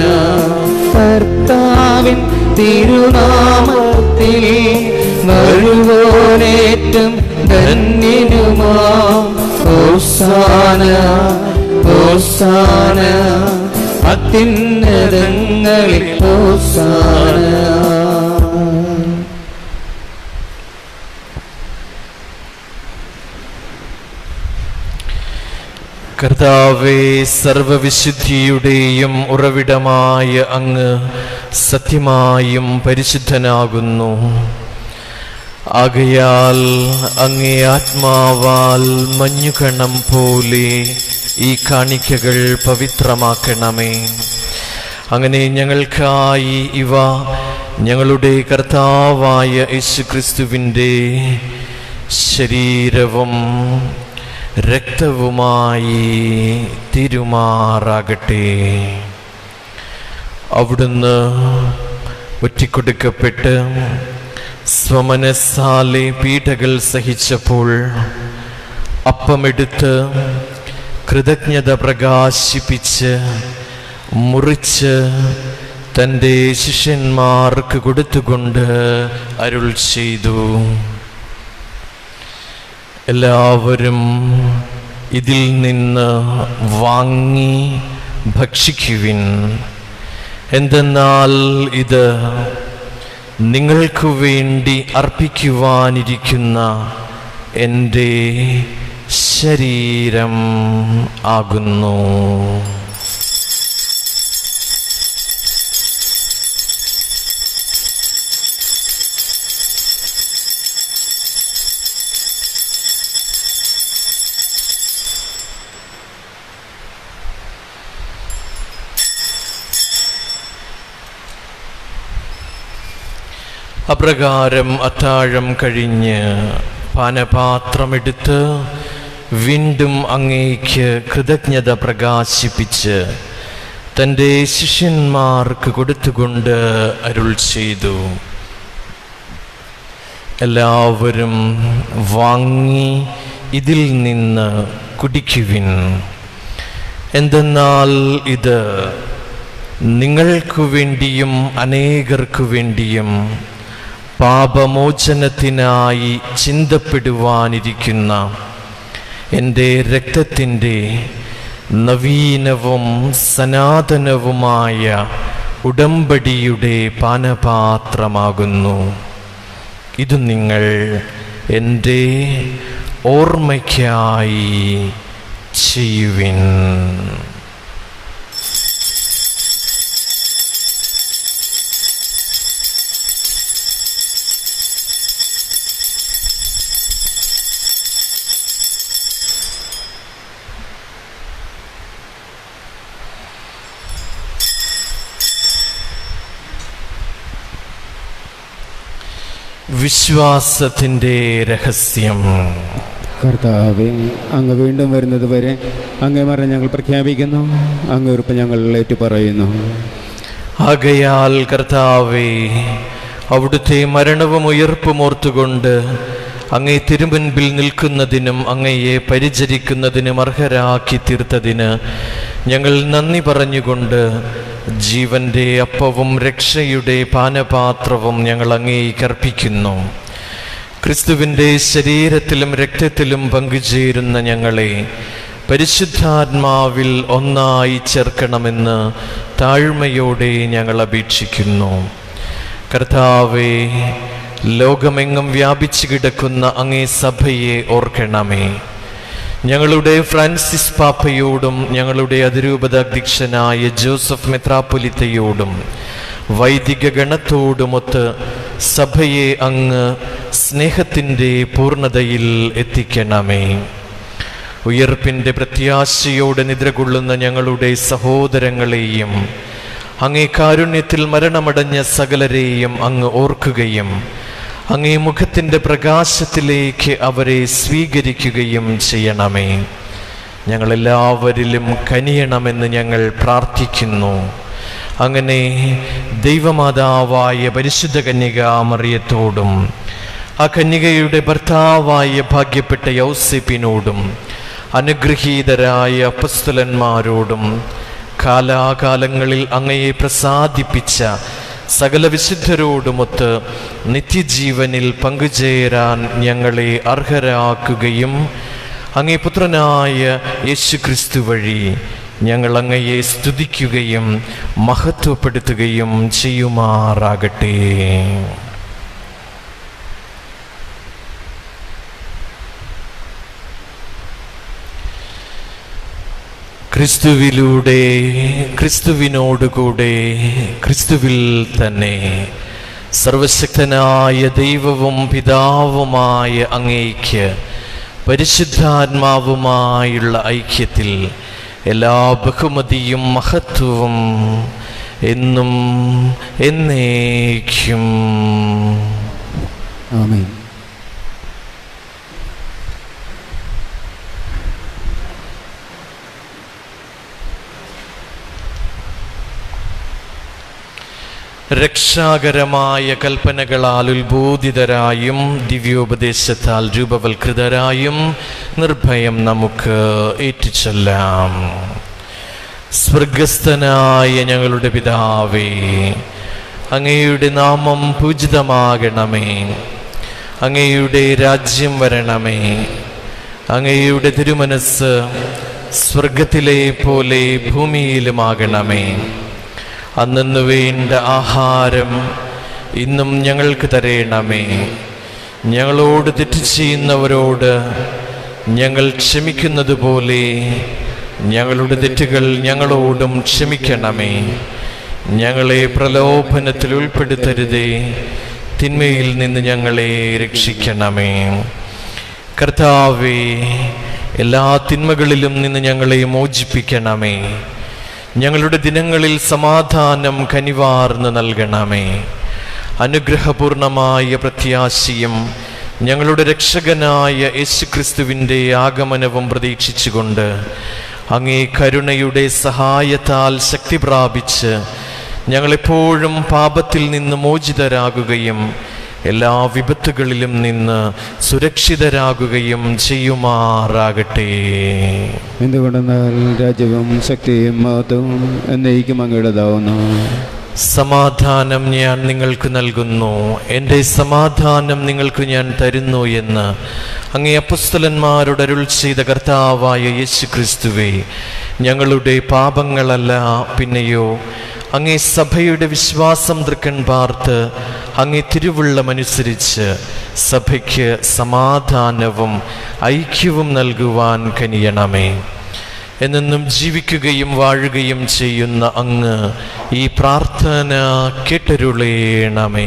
കർത്താവിൻ തിരുനാമത്തിൽ വരുവോനേറ്റം ധന്യനുമാം. ഹോസാന ഹോസാന അത്യുന്നതങ്ങളിൽ ഹോസാന. കർത്താവേ, സർവവിശുദ്ധിയുടെയും ഉറവിടമായ അങ്ങ് സത്യമായും പരിശുദ്ധനാകുന്നു. ആകയാൽ അങ്ങേ ആത്മാവാൽ മഞ്ഞുകണം പോലെ ഈ കാണിക്കകൾ പവിത്രമാക്കണമേ. അങ്ങനെ ഞങ്ങൾക്കായി ഇവ ഞങ്ങളുടെ കർത്താവായ യേശുക്രിസ്തുവിൻ്റെ ശരീരവും രക്തവുമായി തിരുമാറാകട്ടെ. അവിടുന്ന് ഒറ്റിക്കൊടുക്കപ്പെട്ട് സ്വമനസ്സാലെ പീഡകൾ സഹിച്ചപ്പോൾ അപ്പമെടുത്ത് കൃതജ്ഞത പ്രകാശിപ്പിച്ച് മുറിച്ച് തൻ്റെ ശിഷ്യന്മാർക്ക് കൊടുത്തുകൊണ്ട് അരുൾ ചെയ്തു, എല്ലാവരും ഇതിൽ നിന്ന് വാങ്ങി ഭക്ഷിക്കുവിൻ. എന്തെന്നാൽ ഇത് നിങ്ങൾക്ക് വേണ്ടി അർപ്പിക്കുവാനിരിക്കുന്ന എൻ്റെ ശരീരം ആകുന്നു. അപ്രകാരം അത്താഴം കഴിഞ്ഞ് പാനപാത്രമെടുത്ത് വീണ്ടും അങ്ങേക്ക് കൃതജ്ഞത പ്രകാശിപ്പിച്ച് തൻ്റെ ശിഷ്യന്മാർക്ക് കൊടുത്തുകൊണ്ട് അരുൾ ചെയ്തു, എല്ലാവരും വാങ്ങി ഇതിൽ നിന്ന് കുടിക്കുവിൻ. എന്തെന്നാൽ ഇത് നിങ്ങൾക്കു വേണ്ടിയും അനേകർക്കു വേണ്ടിയും പാപമോചനത്തിനായി ചിന്തപ്പെടുവാനിരിക്കുന്ന എൻ്റെ രക്തത്തിൻ്റെ നവീനവും സനാതനവുമായ ഉടമ്പടിയുടെ പാനപാത്രമാകുന്നു. ഇത് നിങ്ങൾ എൻ്റെ ഓർമ്മയ്ക്കായി ചെയ്യുവിൻ. വിശ്വാസത്തിൻ്റെ രഹസ്യം. കർത്താവേ, അങ്ങ് വീണ്ടും വരുന്നത് വരെ അങ്ങേ മരണം ഞങ്ങൾ പ്രഖ്യാപിക്കുന്നു, അങ്ങ് ഉറപ്പ് ഞങ്ങൾ ഏറ്റുപറയുന്നു. ആകയാൽ കർത്താവേ, അവിടുത്തെ മരണവും ഉയർപ്പും ഓർത്തുകൊണ്ട് അങ്ങേ തിരുമുൻപിൽ നിൽക്കുന്നതിനും അങ്ങയെ പരിചരിക്കുന്നതിനും അർഹരാക്കി തീർത്തതിന് ഞങ്ങൾ നന്ദി പറഞ്ഞുകൊണ്ട് ജീവന്റെ അപ്പവും രക്ഷയുടെ പാനപാത്രവും ഞങ്ങൾ അങ്ങേയ്ക്ക് അർപ്പിക്കുന്നു. ക്രിസ്തുവിൻ്റെ ശരീരത്തിലും രക്തത്തിലും പങ്കുചേരുന്ന ഞങ്ങളെ പരിശുദ്ധാത്മാവിൽ ഒന്നായി ചേർക്കണമെന്ന് താഴ്മയോടെ ഞങ്ങൾ അപേക്ഷിക്കുന്നു. കർത്താവേ, ലോകമെങ്ങും വ്യാപിച്ചു കിടക്കുന്ന അങ്ങേ സഭയെ ഓർക്കണമേ. ഞങ്ങളുടെ ഫ്രാൻസിസ് പാപ്പയോടും ഞങ്ങളുടെ അതിരൂപത അധ്യക്ഷനായ ജോസഫ് മെത്രാപ്പൊലിത്തയോടും വൈദിക ഗണത്തോടുമൊത്ത് സഭയെ അങ്ങ് സ്നേഹത്തിൻ്റെ പൂർണ്ണതയിൽ എത്തിക്കണമേ. ഉയർപ്പിൻ്റെ പ്രത്യാശയോടെ നിദ്രകൊള്ളുന്ന ഞങ്ങളുടെ സഹോദരങ്ങളെയും അങ്ങേ കാരുണ്യത്തിൽ മരണമടഞ്ഞ സകലരെയും അങ്ങ് ഓർക്കുകയും അങ്ങേ മുഖത്തിൻ്റെ പ്രകാശത്തിലേക്ക് അവരെ സ്വീകരിക്കുകയും ചെയ്യണമേ. ഞങ്ങളെല്ലാവരിലും കനിയണമെന്ന് ഞങ്ങൾ പ്രാർത്ഥിക്കുന്നു. അങ്ങനെ ദൈവമാതാവായ പരിശുദ്ധ കന്യകാമറിയത്തോടും ആ കന്യകയുടെ ഭർത്താവായ ഭാഗ്യപ്പെട്ട യൗസേപ്പിനോടും അനുഗ്രഹീതരായ അപ്പസ്തലന്മാരോടും കാലാകാലങ്ങളിൽ അങ്ങയെ പ്രസാദിപ്പിച്ച സകല വിശുദ്ധരോടുമൊത്ത് നിത്യജീവനിൽ പങ്കുചേരാൻ ഞങ്ങളെ അർഹരാക്കുകയും അങ്ങേ പുത്രനായ യേശുക്രിസ്തു വഴി ഞങ്ങൾ അങ്ങയെ സ്തുതിക്കുകയും മഹത്വപ്പെടുത്തുകയും ചെയ്യുമാറാകട്ടെ. ക്രിസ്തുവിലൂടെ, ക്രിസ്തുവിനോടുകൂടെ, ക്രിസ്തുവിൽ തന്നെ സർവശക്തനായ ദൈവവും പിതാവുമായ അങ്ങേയ്ക്ക് പരിശുദ്ധാത്മാവുമായുള്ള ഐക്യത്തിൽ എല്ലാ ബഹുമതിയും മഹത്വവും എന്നും എന്നേക്കും. ആമേൻ. രക്ഷാകരമായ കൽപ്പനകളാൽ ഉത്ബോധിതരായും ദിവ്യോപദേശത്താൽ രൂപവൽകൃതരായും നിർഭയം നമുക്ക് ഏറ്റുചൊല്ലാം. സ്വർഗസ്ഥനായ ഞങ്ങളുടെ പിതാവേ, അങ്ങയുടെ നാമം പൂജിതമാകണമേ. അങ്ങയുടെ രാജ്യം വരണമേ. അങ്ങയുടെ തിരുമനസ് സ്വർഗത്തിലെ പോലെ ഭൂമിയിലുമാകണമേ. അന്നു വേണ്ട ആഹാരം ഇന്നും ഞങ്ങൾക്ക് തരേണമേ. ഞങ്ങളോട് തെറ്റ് ചെയ്യുന്നവരോട് ഞങ്ങൾ ക്ഷമിക്കുന്നത് പോലെ ഞങ്ങളുടെ തെറ്റുകൾ ഞങ്ങളോടും ക്ഷമിക്കണമേ. ഞങ്ങളെ പ്രലോഭനത്തിൽ ഉൾപ്പെടുത്തരുതേ, തിന്മയിൽ നിന്ന് ഞങ്ങളെ രക്ഷിക്കണമേ. കർത്താവേ, എല്ലാ തിന്മകളിലും നിന്ന് ഞങ്ങളെ മോചിപ്പിക്കണമേ. ഞങ്ങളുടെ ദിനങ്ങളിൽ സമാധാനം കനിവാർന്ന് നൽകണമേ. അനുഗ്രഹപൂർണമായ പ്രത്യാശയും ഞങ്ങളുടെ രക്ഷകനായ യേശുക്രിസ്തുവിൻ്റെ ആഗമനവും പ്രതീക്ഷിച്ചുകൊണ്ട് അങ്ങേ കരുണയുടെ സഹായത്താൽ ശക്തി പ്രാപിച്ച് ഞങ്ങളെപ്പോഴും പാപത്തിൽ നിന്ന് മോചിതരാകുകയും എല്ലാ വിപത്തുകളിലും നിന്ന് സുരക്ഷിതരാകുകയും ചെയ്യുമാറാകട്ടെ. എന്തുകൊണ്ടെന്നാൽ രാജ്യവും ശക്തിയും മഹത്വവും എന്നേക്കും അങ്ങയുടേതാവുന്നു. സമാധാനം ഞാൻ നിങ്ങൾക്ക് നൽകുന്നു, എൻ്റെ സമാധാനം നിങ്ങൾക്ക് ഞാൻ തരുന്നു എന്ന് അങ്ങേ അപ്പോസ്തലന്മാരോട് അരുൾ ചെയ്ത കർത്താവായ യേശുക്രിസ്തുവേ, ഞങ്ങളുടെ പാപങ്ങളല്ല പിന്നെയോ അങ്ങേ സഭയുടെ വിശ്വാസം തൃക്കൺ പാർത്ത് അങ്ങേ തിരുവുള്ളമനുസരിച്ച് സഭയ്ക്ക് സമാധാനവും ഐക്യവും നൽകുവാൻ കനിയണമേ. എന്നെന്നും ജീവിക്കുകയും വാഴുകയും ചെയ്യുന്ന അങ്ങ് ഈ പ്രാർത്ഥന കേട്ടരുളേണമേ.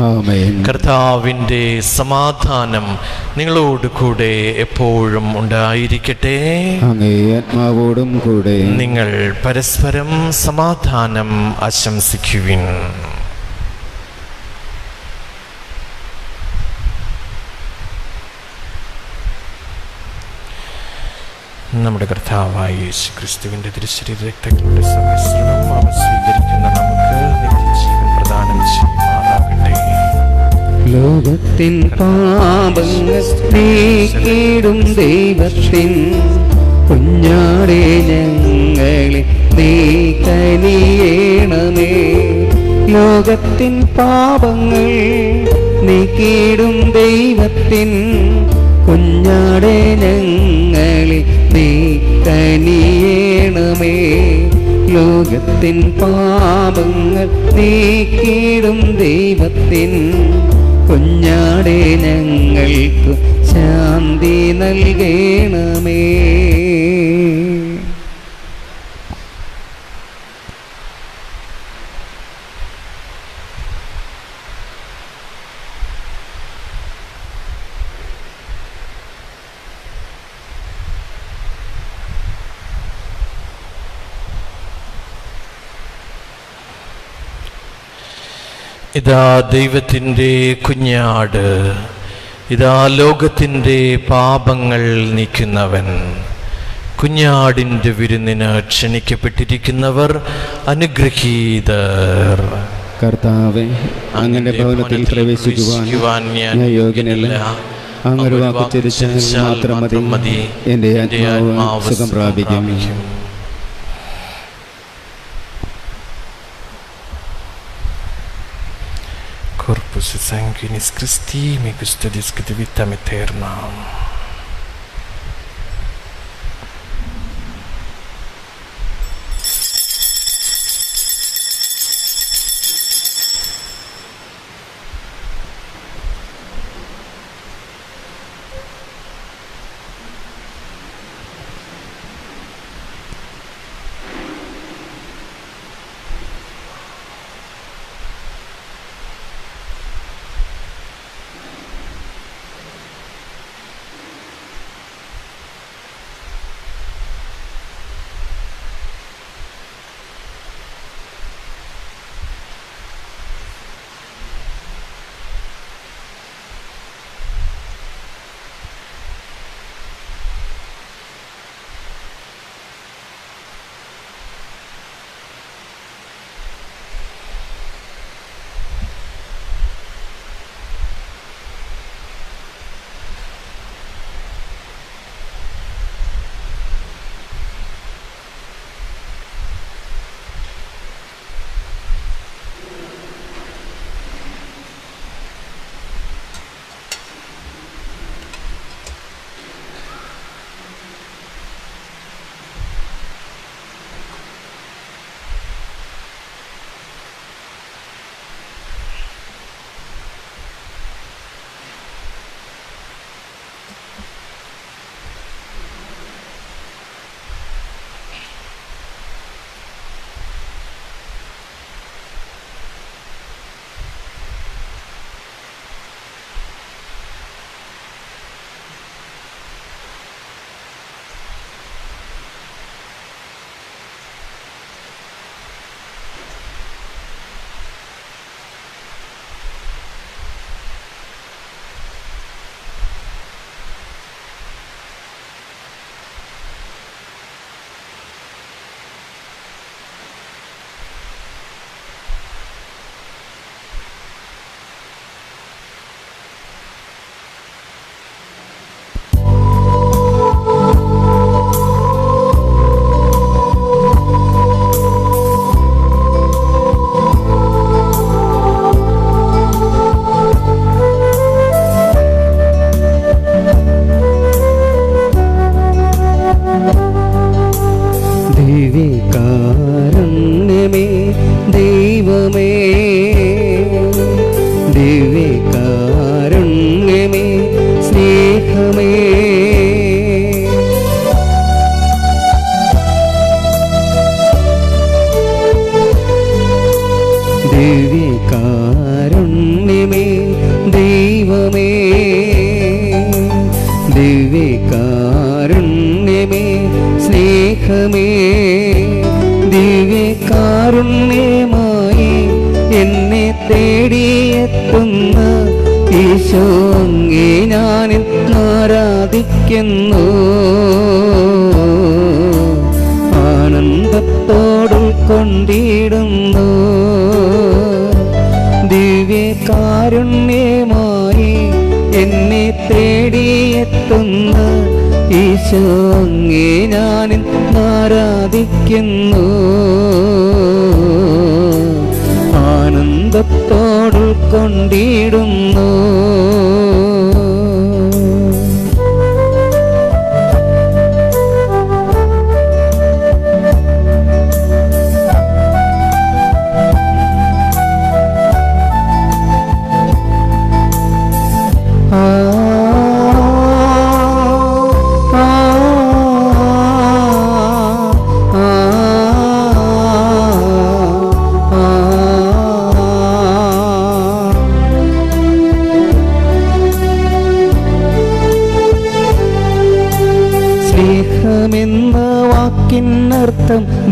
ആമേൻ. കർത്താവിൻ്റെ സമാധാനം നിങ്ങളോട് കൂടെ എപ്പോഴും ഉണ്ടായിരിക്കട്ടെ. അങ്ങേ ആത്മാവോടും കൂടെ. നിങ്ങൾ പരസ്പരം സമാധാനം ആശംസിക്കുവിൻ. നമ്മുടെ കർത്താവായ യേശുക്രിസ്തുവിൻ്റെ തിരുശരീര രക്തങ്ങളുടെ സമ്മിശ്രണം അവ സ്വീകരിക്കുന്ന നമുക്ക് നിത്യജീവൻ പ്രദാനം ചെയ്യുമാറാകട്ടെ. ലോകത്തിൻ പാപങ്ങൾ നീക്കിടും ദൈവത്തിൻ കുഞ്ഞാടേ ഞങ്ങളെ നീ കനിയേണമേ. ലോകത്തിൻ പാപങ്ങൾ നീക്കിടും ദൈവത്തിൻ കുഞ്ഞാടേ ഞങ്ങളെ നീ കനിയേണമേ. ലോകത്തിൻ പാപങ്ങൾ നീക്കിടും ദൈവത്തിൻ കുഞ്ഞാടേ ഞങ്ങൾക്ക് ശാന്തി നൽകണമേ. ഇതാ ദൈവത്തിൻ്റെ കുഞ്ഞാട്, ഇതാ ലോകത്തിൻ്റെ പാപങ്ങൾ നീക്കുന്നവൻ. കുഞ്ഞാടിൻ്റെ വിരുന്നിന് ക്ഷണിക്കപ്പെട്ടിരിക്കുന്നവർ അനുഗ്രഹീതർ. കർത്താവേ, അങ്ങയുടെ ഭവനത്തിൽ പ്രവേശിക്കുവാൻ ഞാൻ യോഗ്യനല്ല. അങ്ങൊരു വാക്ക് ചരിച്ചാൽ മാത്രം മതി, എൻ്റെ ആത്മാവ് സുഖം പ്രാപിക്കും. Corpus sanguinis Christi, me custodis et vitam aeternam.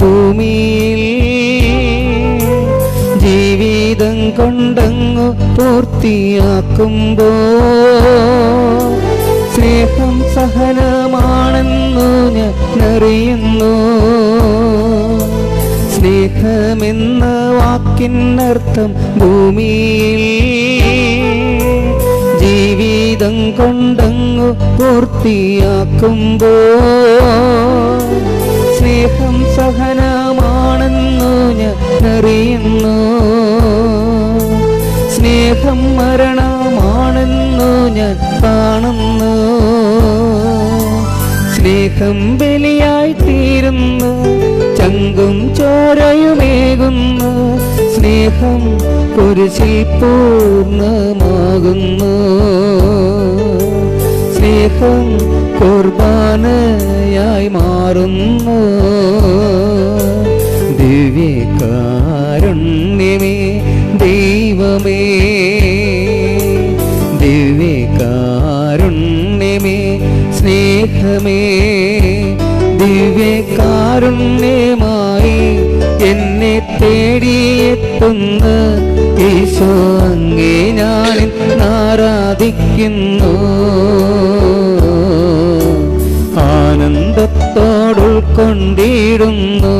ഭൂമിയിൽ ജീവിതം കൊണ്ടങ്ങു പൂർത്തിയാക്കുമ്പോ സ്നേഹം സഹനമാണെന്നു ഞാൻ അറിയുന്നു. സ്നേഹമെന്ന വാക്കിനർത്ഥം ഭൂമിയിൽ ജീവിതം കൊണ്ടങ്ങു പൂർത്തിയാക്കുമ്പോ സ്നേഹം സഹനമാണെന്നു ഞാൻ അറിയുന്നു. സ്നേഹം മരണമാണെന്നു ഞാൻ കാണുന്നു. സ്നേഹം ബലിയായി തീരുന്നു, ചങ്കും ചോരയുമേകുന്നു. സ്നേഹം കുരിശിൽ പൂർണ്ണമാകുന്നു. സ്നേഹം കുർബാനയായി മാറുന്നു. ദിവ്യകാരുണ്യമേ ദൈവമേ, ദിവ്യകാരുണ്യമേ സ്നേഹമേ, ദിവ്യകാരുണ്യമായി എന്നെ തേടിയെത്തുന്ന ഈശോ അങ്ങേ ഞാൻ ആരാധിക്കുന്നു. ആനന്ദത്തോടുൾക്കൊണ്ടിടുന്നു.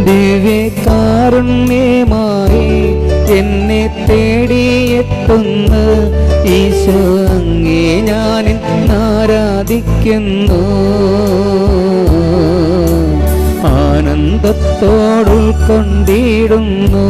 ദിവ്യകാരുണ്യമായി എന്നെ തേടിയെത്തുന്ന ഈശോ അങ്ങേ ഞാൻ ആരാധിക്കുന്നു. ആനന്ദത്തോടുൾക്കൊണ്ടിടുന്നു.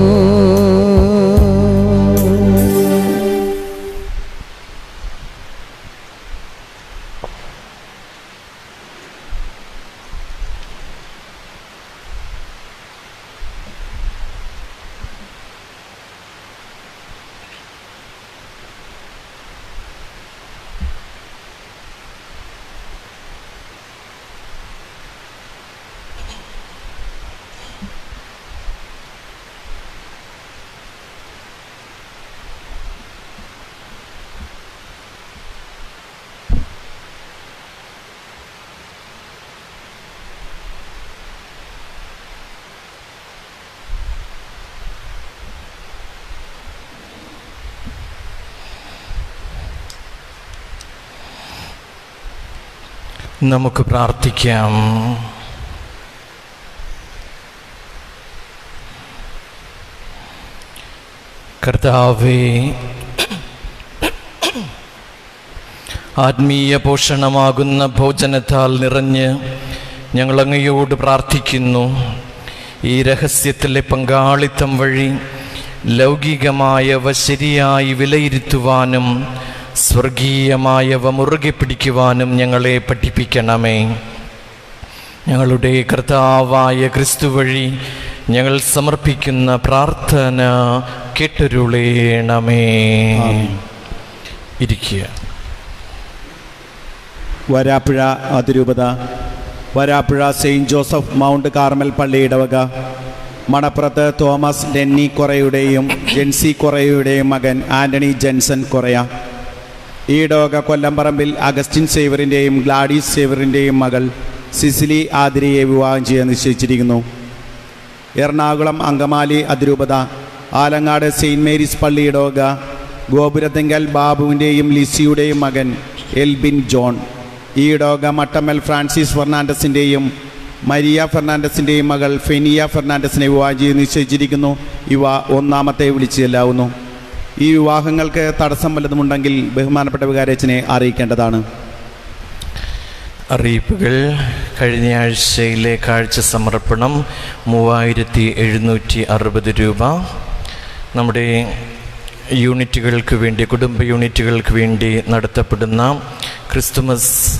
നമുക്ക് പ്രാർത്ഥിക്കാം. കർത്താവേ, ആത്മീയ പോഷണമാകുന്ന ഭോജനത്താൽ നിറഞ്ഞ് ഞങ്ങൾ അങ്ങയോട് പ്രാർത്ഥിക്കുന്നു. ഈ രഹസ്യത്തിലെ പങ്കാളിത്തം വഴി ലൗകികമായവ ശരിയായി വിലയിരുത്തുവാനും സ്വർഗീയമായവ മുറുകെ പിടിക്കുവാനും ഞങ്ങളെ പഠിപ്പിക്കണമേ. ഞങ്ങളുടെ കർത്താവായ ക്രിസ്തു വഴി ഞങ്ങൾ സമർപ്പിക്കുന്ന പ്രാർത്ഥന കേട്ടരുളേണമേ. ഇരിക്കുക. വരാപ്പുഴ അതിരൂപത, Varappuzha saint Joseph Mount Carmel പള്ളി ഇടവക, മണപ്പുറത്ത് തോമസ് ഡെന്നി കൊറയുടെയും ജെൻസി കൊറയുടെയും മകൻ ആൻ്റണി ജെൻസൺ കൊറയ, ഈ ഇടവക കൊല്ലംപറമ്പിൽ അഗസ്റ്റിൻ സേവറിൻ്റെയും ഗ്ലാഡീസ് സേവറിൻ്റെയും മകൾ സിസിലി ആതിരയെ വിവാഹം ചെയ്യാൻ നിശ്ചയിച്ചിരിക്കുന്നു. എറണാകുളം അങ്കമാലി അതിരൂപത, ആലങ്ങാട് സെയിൻറ്റ് മേരീസ് പള്ളി ഇടവക, ഗോപുരത്തിങ്കൽ ബാബുവിൻ്റെയും ലിസിയുടെയും മകൻ എൽബിൻ ജോൺ, ഈ ഇടവക മട്ടമ്മൽ ഫ്രാൻസിസ് ഫെർണാണ്ടസിൻ്റെയും മരിയ ഫെർണാണ്ടസിൻ്റെയും മകൾ ഫെനിയ ഫെർണാണ്ടസിനെ വിവാഹം ചെയ്ത് നിശ്ചയിച്ചിരിക്കുന്നു. ഇവ ഒന്നാമത്തെ വിളിച്ചു ചെല്ലാവുന്നു. ഈ വിവാഹങ്ങൾക്ക് തടസ്സം വല്ലതുമുണ്ടെങ്കിൽ ബഹുമാനപ്പെട്ട വികാരച്ചനെ അറിയിക്കേണ്ടതാണ്. അറിയിപ്പുകൾ. കഴിഞ്ഞ ആഴ്ചയിലെ കാഴ്ച സമർപ്പണം 3760 രൂപ. നമ്മുടെ യൂണിറ്റുകൾക്ക് വേണ്ടി, കുടുംബ യൂണിറ്റുകൾക്ക് വേണ്ടി നടത്തപ്പെടുന്ന ക്രിസ്തുമസ്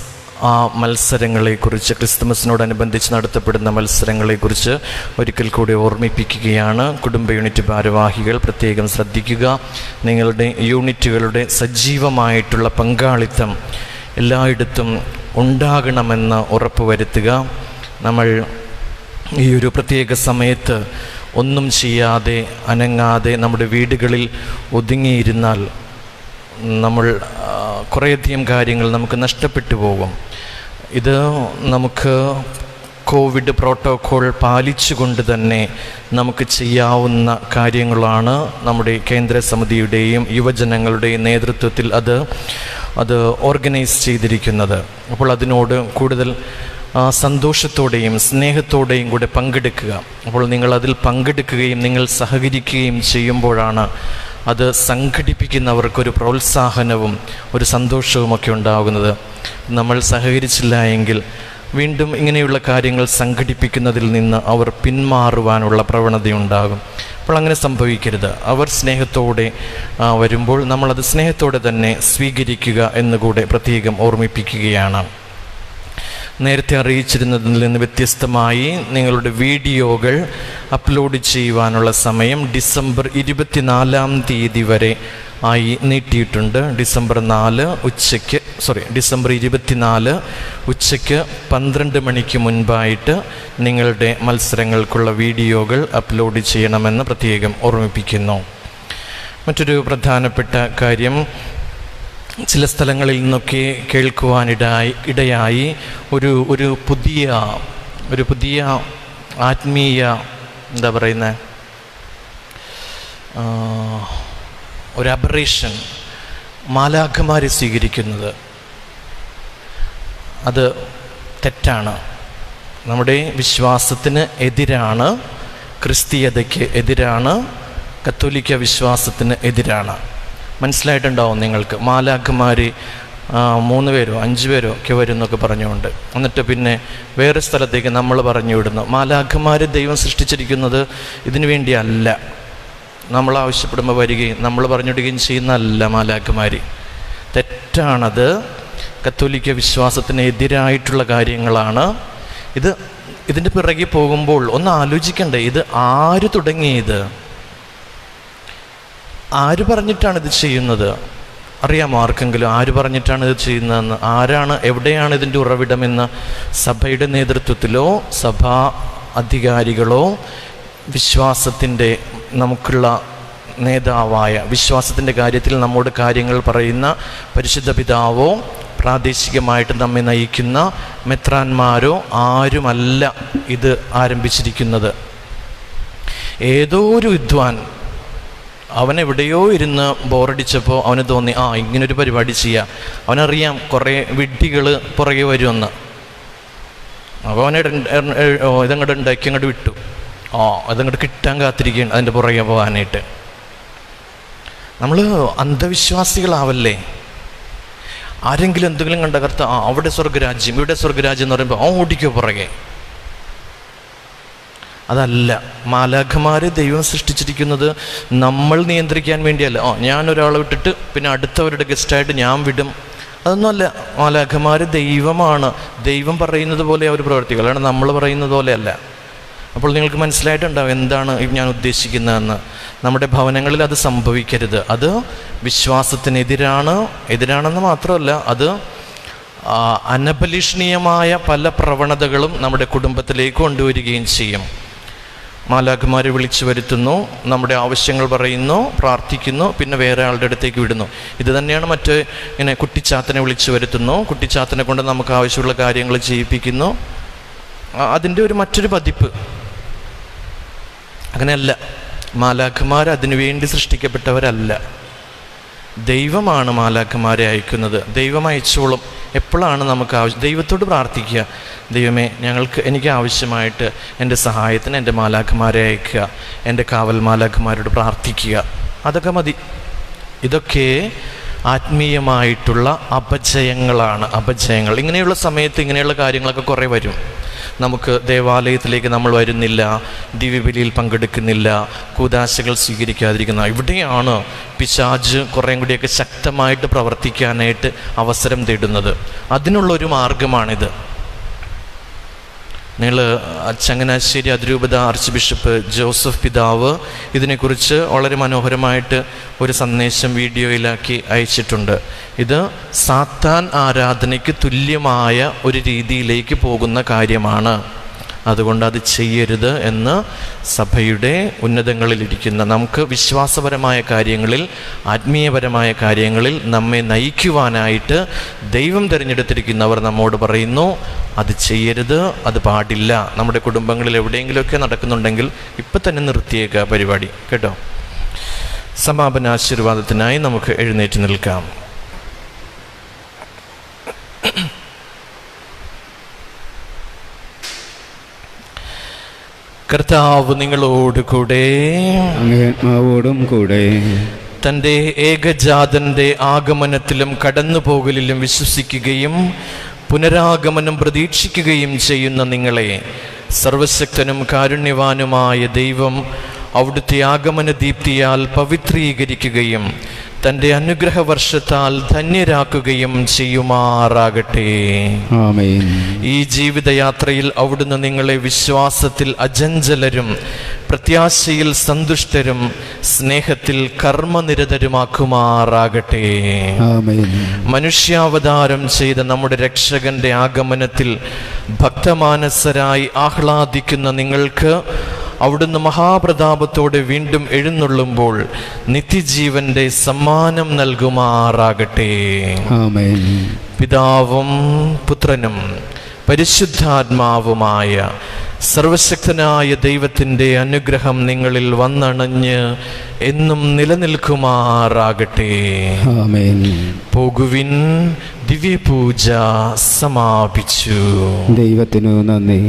മത്സരങ്ങളെക്കുറിച്ച്, ക്രിസ്തുമസിനോടനുബന്ധിച്ച് നടത്തപ്പെടുന്ന മത്സരങ്ങളെക്കുറിച്ച് ഒരിക്കൽ കൂടി ഓർമ്മിപ്പിക്കുകയാണ്. കുടുംബ യൂണിറ്റ് ഭാരവാഹികൾ പ്രത്യേകം ശ്രദ്ധിക്കുക. നിങ്ങളുടെ യൂണിറ്റുകളുടെ സജീവമായിട്ടുള്ള പങ്കാളിത്തം എല്ലായിടത്തും ഉണ്ടാകണമെന്ന് ഉറപ്പുവരുത്തുക. നമ്മൾ ഈ ഒരു പ്രത്യേക സമയത്ത് ഒന്നും ചെയ്യാതെ അനങ്ങാതെ നമ്മുടെ വീടുകളിൽ ഒതുങ്ങിയിരുന്നാൽ നമ്മൾ കുറേയധികം കാര്യങ്ങൾ നമുക്ക് നഷ്ടപ്പെട്ടു പോകും. ഇത് നമുക്ക് കോവിഡ് പ്രോട്ടോക്കോൾ പാലിച്ചുകൊണ്ട് തന്നെ നമുക്ക് ചെയ്യാവുന്ന കാര്യങ്ങളാണ് നമ്മുടെ കേന്ദ്ര സമിതിയുടെയും യുവജനങ്ങളുടെയും നേതൃത്വത്തിൽ അത് ഓർഗനൈസ് ചെയ്തിരിക്കുന്നത്. അപ്പോൾ അതിനോട് കൂടുതൽ സന്തോഷത്തോടെയും സ്നേഹത്തോടെയും കൂടെ പങ്കെടുക്കുക. അപ്പോൾ നിങ്ങൾ അതിൽ പങ്കെടുക്കുകയും നിങ്ങൾ സഹകരിക്കുകയും ചെയ്യുമ്പോഴാണ് അത് സംഘടിപ്പിക്കുന്നവർക്കൊരു പ്രോത്സാഹനവും ഒരു സന്തോഷവുമൊക്കെ ഉണ്ടാകുന്നത്. നമ്മൾ സഹകരിച്ചില്ല എങ്കിൽ വീണ്ടും ഇങ്ങനെയുള്ള കാര്യങ്ങൾ സംഘടിപ്പിക്കുന്നതിൽ നിന്ന് അവർ പിന്മാറുവാനുള്ള പ്രവണതയുണ്ടാകും. അപ്പോൾ അങ്ങനെ സംഭവിക്കരുത്. അവർ സ്നേഹത്തോടെ വരുമ്പോൾ നമ്മളത് സ്നേഹത്തോടെ തന്നെ സ്വീകരിക്കുക എന്നുകൂടെ പ്രത്യേകം ഓർമ്മിപ്പിക്കുകയാണ്. നേരത്തെ അറിയിച്ചിരുന്നതിൽ നിന്ന് വ്യത്യസ്തമായി നിങ്ങളുടെ വീഡിയോകൾ അപ്ലോഡ് ചെയ്യുവാനുള്ള സമയം ഡിസംബർ 24 വരെ ആയി നീട്ടിയിട്ടുണ്ട്. ഡിസംബർ 24 ഉച്ചയ്ക്ക് 12 മണിക്ക് മുൻപായിട്ട് നിങ്ങളുടെ മത്സരങ്ങൾക്കുള്ള വീഡിയോകൾ അപ്ലോഡ് ചെയ്യണമെന്ന് പ്രത്യേകം ഓർമ്മിപ്പിക്കുന്നു. മറ്റൊരു പ്രധാനപ്പെട്ട കാര്യം, ചില സ്ഥലങ്ങളിൽ നിന്നൊക്കെ കേൾക്കുവാനിടയായി ഒരു പുതിയ ആത്മീയ എന്താ പറയുന്നത് ഒരു അബറേഷൻ, മാലാഖമാരെ സ്വീകരിക്കുന്നത്. അത് തെറ്റാണ്. നമ്മുടെ വിശ്വാസത്തിന് എതിരാണ്, ക്രിസ്തീയതയ്ക്ക് എതിരാണ്, കത്തോലിക്ക വിശ്വാസത്തിന് എതിരാണ്. മനസ്സിലായിട്ടുണ്ടാവും നിങ്ങൾക്ക്. മാലാഖമാർ 3 പേരോ 5 പേരോ ഒക്കെ വരും എന്നൊക്കെ പറഞ്ഞുകൊണ്ട് എന്നിട്ട് പിന്നെ വേറെ സ്ഥലത്തേക്ക് നമ്മൾ പറഞ്ഞു വിടുന്നു. മാലാഖമാർ ദൈവം സൃഷ്ടിച്ചിരിക്കുന്നത് ഇതിനു വേണ്ടിയല്ല. നമ്മൾ ആവശ്യപ്പെടുമ്പോൾ വരികയും നമ്മൾ പറഞ്ഞിടുകയും ചെയ്യുന്നതല്ല മാലാഖമാർ. തെറ്റാണത്. കത്തോലിക്ക വിശ്വാസത്തിന് എതിരായിട്ടുള്ള കാര്യങ്ങളാണ്. ഇതിൻ്റെ പിറകെ പോകുമ്പോൾ ഒന്ന് ആലോചിക്കണ്ടേ, ഇത് ആര് തുടങ്ങിയത്? ആര് പറഞ്ഞിട്ടാണ് ഇത് ചെയ്യുന്നത്? അറിയാമോ ആർക്കെങ്കിലും ആര് പറഞ്ഞിട്ടാണ് ഇത് ചെയ്യുന്നതെന്ന്? ആരാണ്, എവിടെയാണ് ഇതിൻ്റെ ഉറവിടമെന്ന്? സഭയുടെ നേതൃത്വത്തിലോ സഭാ അധികാരികളോ വിശ്വാസത്തിൻ്റെ നമുക്കുള്ള നേതാവായ, വിശ്വാസത്തിൻ്റെ കാര്യത്തിൽ നമ്മോട് കാര്യങ്ങൾ പറയുന്ന പരിശുദ്ധ പിതാവോ പ്രാദേശികമായിട്ട് നമ്മെ നയിക്കുന്ന മെത്രാന്മാരോ ആരുമല്ല ഇത് ആരംഭിച്ചിരിക്കുന്നത്. ഏതോ ഒരു വിദ്വാൻ അവനെവിടെയോ ഇരുന്ന് ബോറടിച്ചപ്പോൾ അവന് തോന്നി ഇങ്ങനൊരു പരിപാടി ചെയ്യാം. അവനറിയാം കുറേ വിഡ്ഢികൾ പുറകെ വരുമെന്ന്. അപ്പോൾ ഇതങ്ങോട്ട് ഉണ്ടാക്കി അങ്ങോട്ട് വിട്ടു. അതങ്ങോട്ട് കിട്ടാൻ കാത്തിരിക്കുകയാണ് അതിൻ്റെ പുറകെ പോകാനായിട്ട്. നമ്മൾ അന്ധവിശ്വാസികളാവല്ലേ. ആരെങ്കിലും എന്തെങ്കിലും കണ്ട കർത്ത അവിടെ സ്വർഗരാജ്യം ഇവിടെ സ്വർഗരാജ്യം എന്ന് പറയുമ്പോൾ ഓടിക്കോ പുറകെ. അതല്ല. മാലാഖമാരെ ദൈവം സൃഷ്ടിച്ചിരിക്കുന്നത് നമ്മൾ നിയന്ത്രിക്കാൻ വേണ്ടിയല്ല. ഞാനൊരാളെ വിട്ടിട്ട് പിന്നെ അടുത്തവരുടെ ഗസ്റ്റായിട്ട് ഞാൻ വിടും, അതൊന്നുമല്ല. മാലാഖമാർ ദൈവമാണ്. ദൈവം പറയുന്നത് പോലെ അവർ പ്രവർത്തിക്കുക, അല്ലാണ്ട് നമ്മൾ പറയുന്നത് പോലെയല്ല. അപ്പോൾ നിങ്ങൾക്ക് മനസ്സിലായിട്ടുണ്ടാവും എന്താണ് ഞാൻ ഉദ്ദേശിക്കുന്നതെന്ന്. നമ്മുടെ ഭവനങ്ങളിൽ അത് സംഭവിക്കരുത്. അത് വിശ്വാസത്തിനെതിരാണെന്ന് മാത്രമല്ല, അത് അനഭലഷണീയമായ പല പ്രവണതകളും നമ്മുടെ കുടുംബത്തിലേക്ക് കൊണ്ടുവരികയും ചെയ്യും. മാലാഖമാരെ വിളിച്ചു വരുത്തുന്നു, നമ്മുടെ ആവശ്യങ്ങൾ പറയുന്നു, പ്രാർത്ഥിക്കുന്നു, പിന്നെ വേറെ ആളുടെ അടുത്തേക്ക് വിടുന്നു. ഇത് തന്നെയാണ് ഇങ്ങനെ കുട്ടിച്ചാത്തനെ വിളിച്ചു വരുത്തുന്നു, കുട്ടിച്ചാത്തനെ കൊണ്ട് നമുക്ക് ആവശ്യമുള്ള കാര്യങ്ങൾ ചെയ്യിപ്പിക്കുന്നു. അതിൻ്റെ മറ്റൊരു പതിപ്പ്. അങ്ങനെയല്ല. മാലാഖമാർ അതിനുവേണ്ടി സൃഷ്ടിക്കപ്പെട്ടവരല്ല. ദൈവമാണ് മാലാഖമാരെ അയക്കുന്നത്. ദൈവം അയച്ചോളും. എപ്പോഴാണ് നമുക്ക് ദൈവത്തോട് പ്രാർത്ഥിക്കുക, ദൈവമേ എനിക്ക് ആവശ്യമായിട്ട് എൻ്റെ സഹായത്തിന് എൻ്റെ മാലാഖമാരെ അയക്കുക, എൻ്റെ കാവൽ മാലാഖമാരോട് പ്രാർത്ഥിക്കുക. അതൊക്കെ മതി. ഇതൊക്കെ ആത്മീയമായിട്ടുള്ള അപജയങ്ങളാണ്. ഇങ്ങനെയുള്ള സമയത്ത് ഇങ്ങനെയുള്ള കാര്യങ്ങളൊക്കെ കുറേ വരും. നമുക്ക് ദേവാലയത്തിലേക്ക് നമ്മൾ വരുന്നില്ല, ദിവ്യബലിയിൽ പങ്കെടുക്കുന്നില്ല, കൂദാശകൾ സ്വീകരിക്കാതിരിക്കുന്ന, ഇവിടെയാണ് പിശാച് കുറേ കൂടിയൊക്കെ ശക്തമായിട്ട് പ്രവർത്തിക്കാനായിട്ട് അവസരം തേടുന്നത്. അതിനുള്ളൊരു മാർഗമാണിത്. നിങ്ങൾ ചങ്ങനാശ്ശേരി അതിരൂപത ആർച്ച് ബിഷപ്പ് ജോസഫ് പിതാവ് ഇതിനെക്കുറിച്ച് വളരെ മനോഹരമായിട്ട് ഒരു സന്ദേശം വീഡിയോയിലാക്കി അയച്ചിട്ടുണ്ട്. ഇത് സാത്താൻ ആരാധനയ്ക്ക് തുല്യമായ ഒരു രീതിയിലേക്ക് പോകുന്ന കാര്യമാണ്. അതുകൊണ്ട് അത് ചെയ്യരുത് എന്ന് സഭയുടെ ഉന്നതങ്ങളിലിരിക്കുന്ന നമുക്ക് വിശ്വാസപരമായ കാര്യങ്ങളിൽ, ആത്മീയപരമായ കാര്യങ്ങളിൽ നമ്മെ നയിക്കുവാനായിട്ട് ദൈവം തിരഞ്ഞെടുത്തിരിക്കുന്നവർ നമ്മോട് പറയുന്നു, അത് ചെയ്യരുത്, അത് പാടില്ല. നമ്മുടെ കുടുംബങ്ങളിൽ എവിടെയെങ്കിലുമൊക്കെ നടക്കുന്നുണ്ടെങ്കിൽ ഇപ്പം തന്നെ നിർത്തിയേക്കുക പരിപാടി, കേട്ടോ. സമാപന ആശീർവാദത്തിനായി നമുക്ക് എഴുന്നേറ്റ് നിൽക്കാം. കർത്താവ് നിങ്ങളോട് കൂടെ, ആത്മാവോടും കൂടെ. തൻ്റെ ഏകജാതന്റെ ആഗമനത്തിലും കടന്നുപോകലിലും വിശ്വസിക്കുകയും പുനരാഗമനം പ്രതീക്ഷിക്കുകയും ചെയ്യുന്ന നിങ്ങളെ സർവശക്തനും കാരുണ്യവാനുമായ ദൈവം അവിടുത്തെ ആഗമന ദീപ്തിയാൽ പവിത്രീകരിക്കുകയും തൻ്റെ അനുഗ്രഹവർഷത്താൽ ധന്യരാക്കുകയും ചെയ്യുമാറാകട്ടെ. ആമേൻ. ഈ ജീവിതയാത്രയിൽ അവിടുന്ന് നിങ്ങളെ വിശ്വാസത്തിൽ അചഞ്ചലരും, പ്രത്യാശയിൽ സന്തുഷ്ടരും, സ്നേഹത്തിൽ കർമ്മനിരതരുമാക്കുമാറാകട്ടെ. ആമേൻ. മനുഷ്യാവതാരം ചെയ്ത നമ്മുടെ രക്ഷകന്റെ ആഗമനത്തിൽ ഭക്തമാനസരായി ആഹ്ലാദിക്കുന്ന നിങ്ങൾക്ക് അവിടുന്ന് മഹാപ്രതാപത്തോടെ വീണ്ടും എഴുന്നള്ളുമ്പോൾ നിത്യജീവന്റെ സമ്മാനം നൽകുമാറാകട്ടെ. ആമേൻ. പിതാവും പുത്രനും പരിശുദ്ധാത്മാവുമായ സർവശക്തനായ ദൈവത്തിൻ്റെ അനുഗ്രഹം നിങ്ങളിൽ വന്നണഞ്ഞ് എന്നും നിലനിൽക്കുമാറാകട്ടെ. ആമേൻ. പോകുവിൻ, ദിവ്യപൂജ സമാപിച്ചു. ദൈവത്തിനു നന്ദി.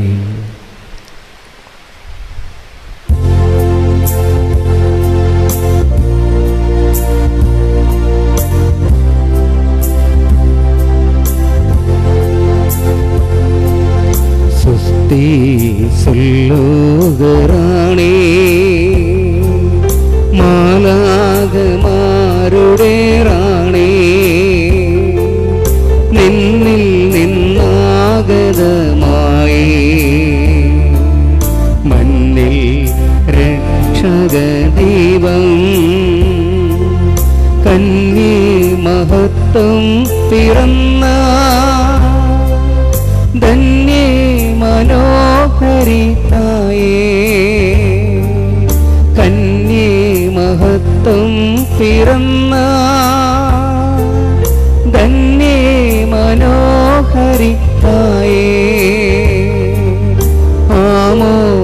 சொல்லுகிறானே മാലാഖമാരുടെ റാണേ, നിന്നിൽ നിന്നാഗതമായി മണ്ണിൽ രക്ഷകദീപം കന്യേ മഹത്വം പിറന്ന ധന്യേ മനോഹരിതായേ, കന്യേ മഹത്വം പിറന്ന ധന്യേ മനോഹരിതായേ,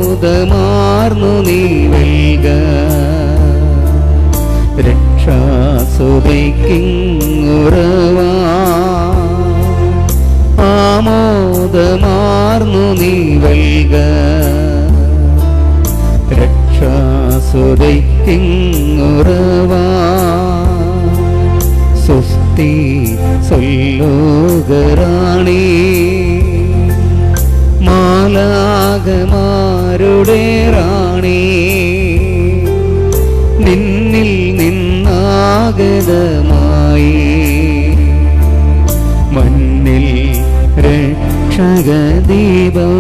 ആമോദമാർന്നു നീ വെൽക രക്ഷാസുതയ്ക്കുറവാ, ആമോദമാർന്നു നീ വെൽക രക്ഷാസുതയ്ക്കുറവാ, സുസ്തി സൊല്ലുകറാണേ മാലാഖമാരുടെ റാണേ, നിന്നിൽ നിന്നാഗതമായി മണ്ണിൽ രക്ഷകദീപം